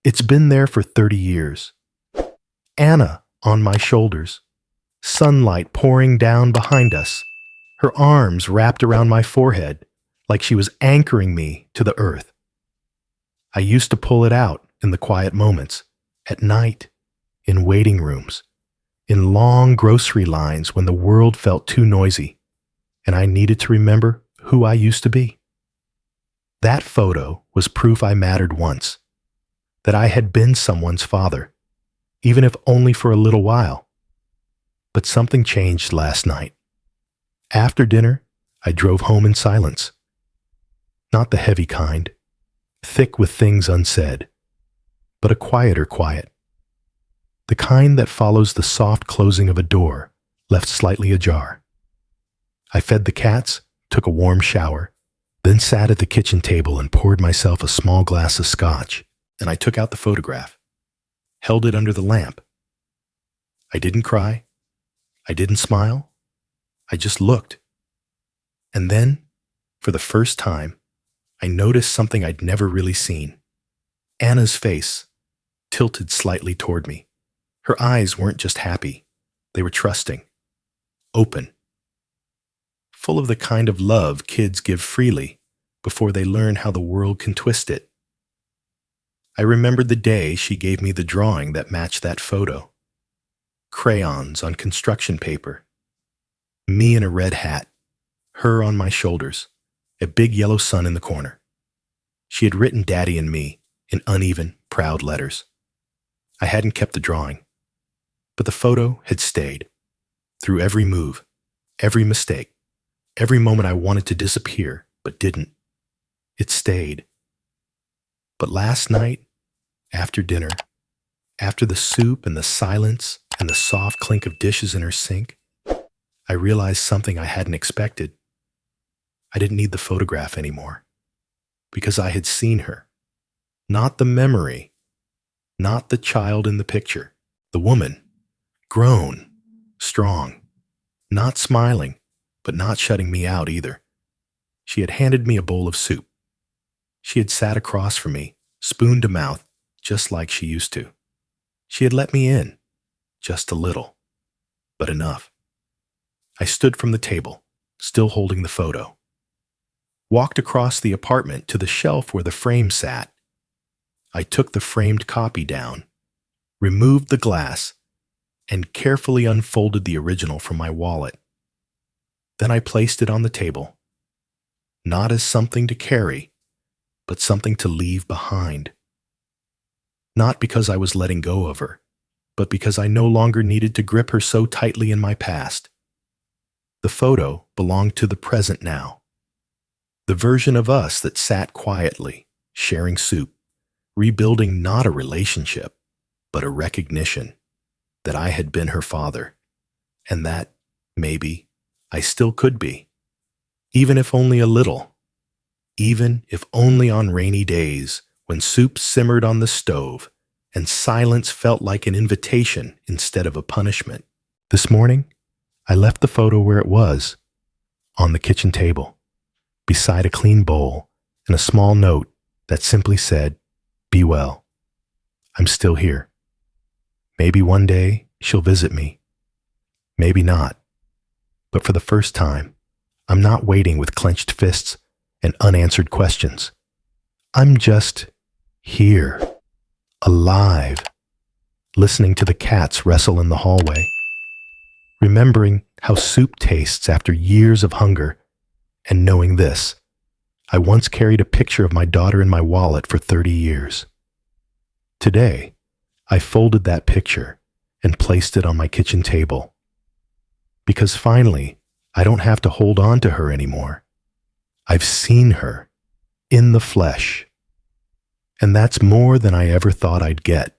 It's been there for 30 years. Anna on my shoulders, sunlight pouring down behind us, her arms wrapped around my forehead like she was anchoring me to the earth. I used to pull it out in the quiet moments, at night, in waiting rooms, in long grocery lines when the world felt too noisy, and I needed to remember who I used to be. That photo was proof I mattered once, that I had been someone's father, even if only for a little while. But something changed last night. After dinner, I drove home in silence. Not the heavy kind, thick with things unsaid, but a quieter quiet. The kind that follows the soft closing of a door left slightly ajar. I fed the cats, took a warm shower, then sat at the kitchen table and poured myself a small glass of scotch, and I took out the photograph, held it under the lamp. I didn't cry. I didn't smile. I just looked. And then, for the first time, I noticed something I'd never really seen. Anna's face, tilted slightly toward me. Her eyes weren't just happy. They were trusting, open, full of the kind of love kids give freely before they learn how the world can twist it. I remembered the day she gave me the drawing that matched that photo. Crayons on construction paper. Me in a red hat. Her on my shoulders. A big yellow sun in the corner. She had written Daddy and me in uneven, proud letters. I hadn't kept the drawing, but the photo had stayed. Through every move, every mistake, every moment I wanted to disappear but didn't. It stayed. But last night, after dinner, after the soup and the silence and the soft clink of dishes in her sink, I realized something I hadn't expected. I didn't need the photograph anymore, because I had seen her. Not the memory, not the child in the picture, the woman, grown, strong, not smiling, but not shutting me out either. She had handed me a bowl of soup. She had sat across from me, spoon to mouth, just like she used to. She had let me in, just a little, but enough. I stood from the table, still holding the photo. Walked across the apartment to the shelf where the frame sat. I took the framed copy down, removed the glass, and carefully unfolded the original from my wallet. Then I placed it on the table. not as something to carry, but something to leave behind. Not because I was letting go of her, but because I no longer needed to grip her so tightly in my past. The photo belonged to the present now. The version of us that sat quietly, sharing soup, rebuilding not a relationship, but a recognition that I had been her father, and that, maybe, I still could be, even if only a little, even if only on rainy days when soup simmered on the stove and silence felt like an invitation instead of a punishment. This morning, I left the photo where it was, on the kitchen table, beside a clean bowl and a small note that simply said, "Be well. I'm still here. Maybe one day she'll visit me. Maybe not. But for the first time, I'm not waiting with clenched fists and unanswered questions. I'm just here, alive, listening to the cats wrestle in the hallway, remembering how soup tastes after years of hunger, and knowing this: I once carried a picture of my daughter in my wallet for 30 years. Today, I folded that picture and placed it on my kitchen table. Because finally, I don't have to hold on to her anymore. I've seen her in the flesh. And that's more than I ever thought I'd get.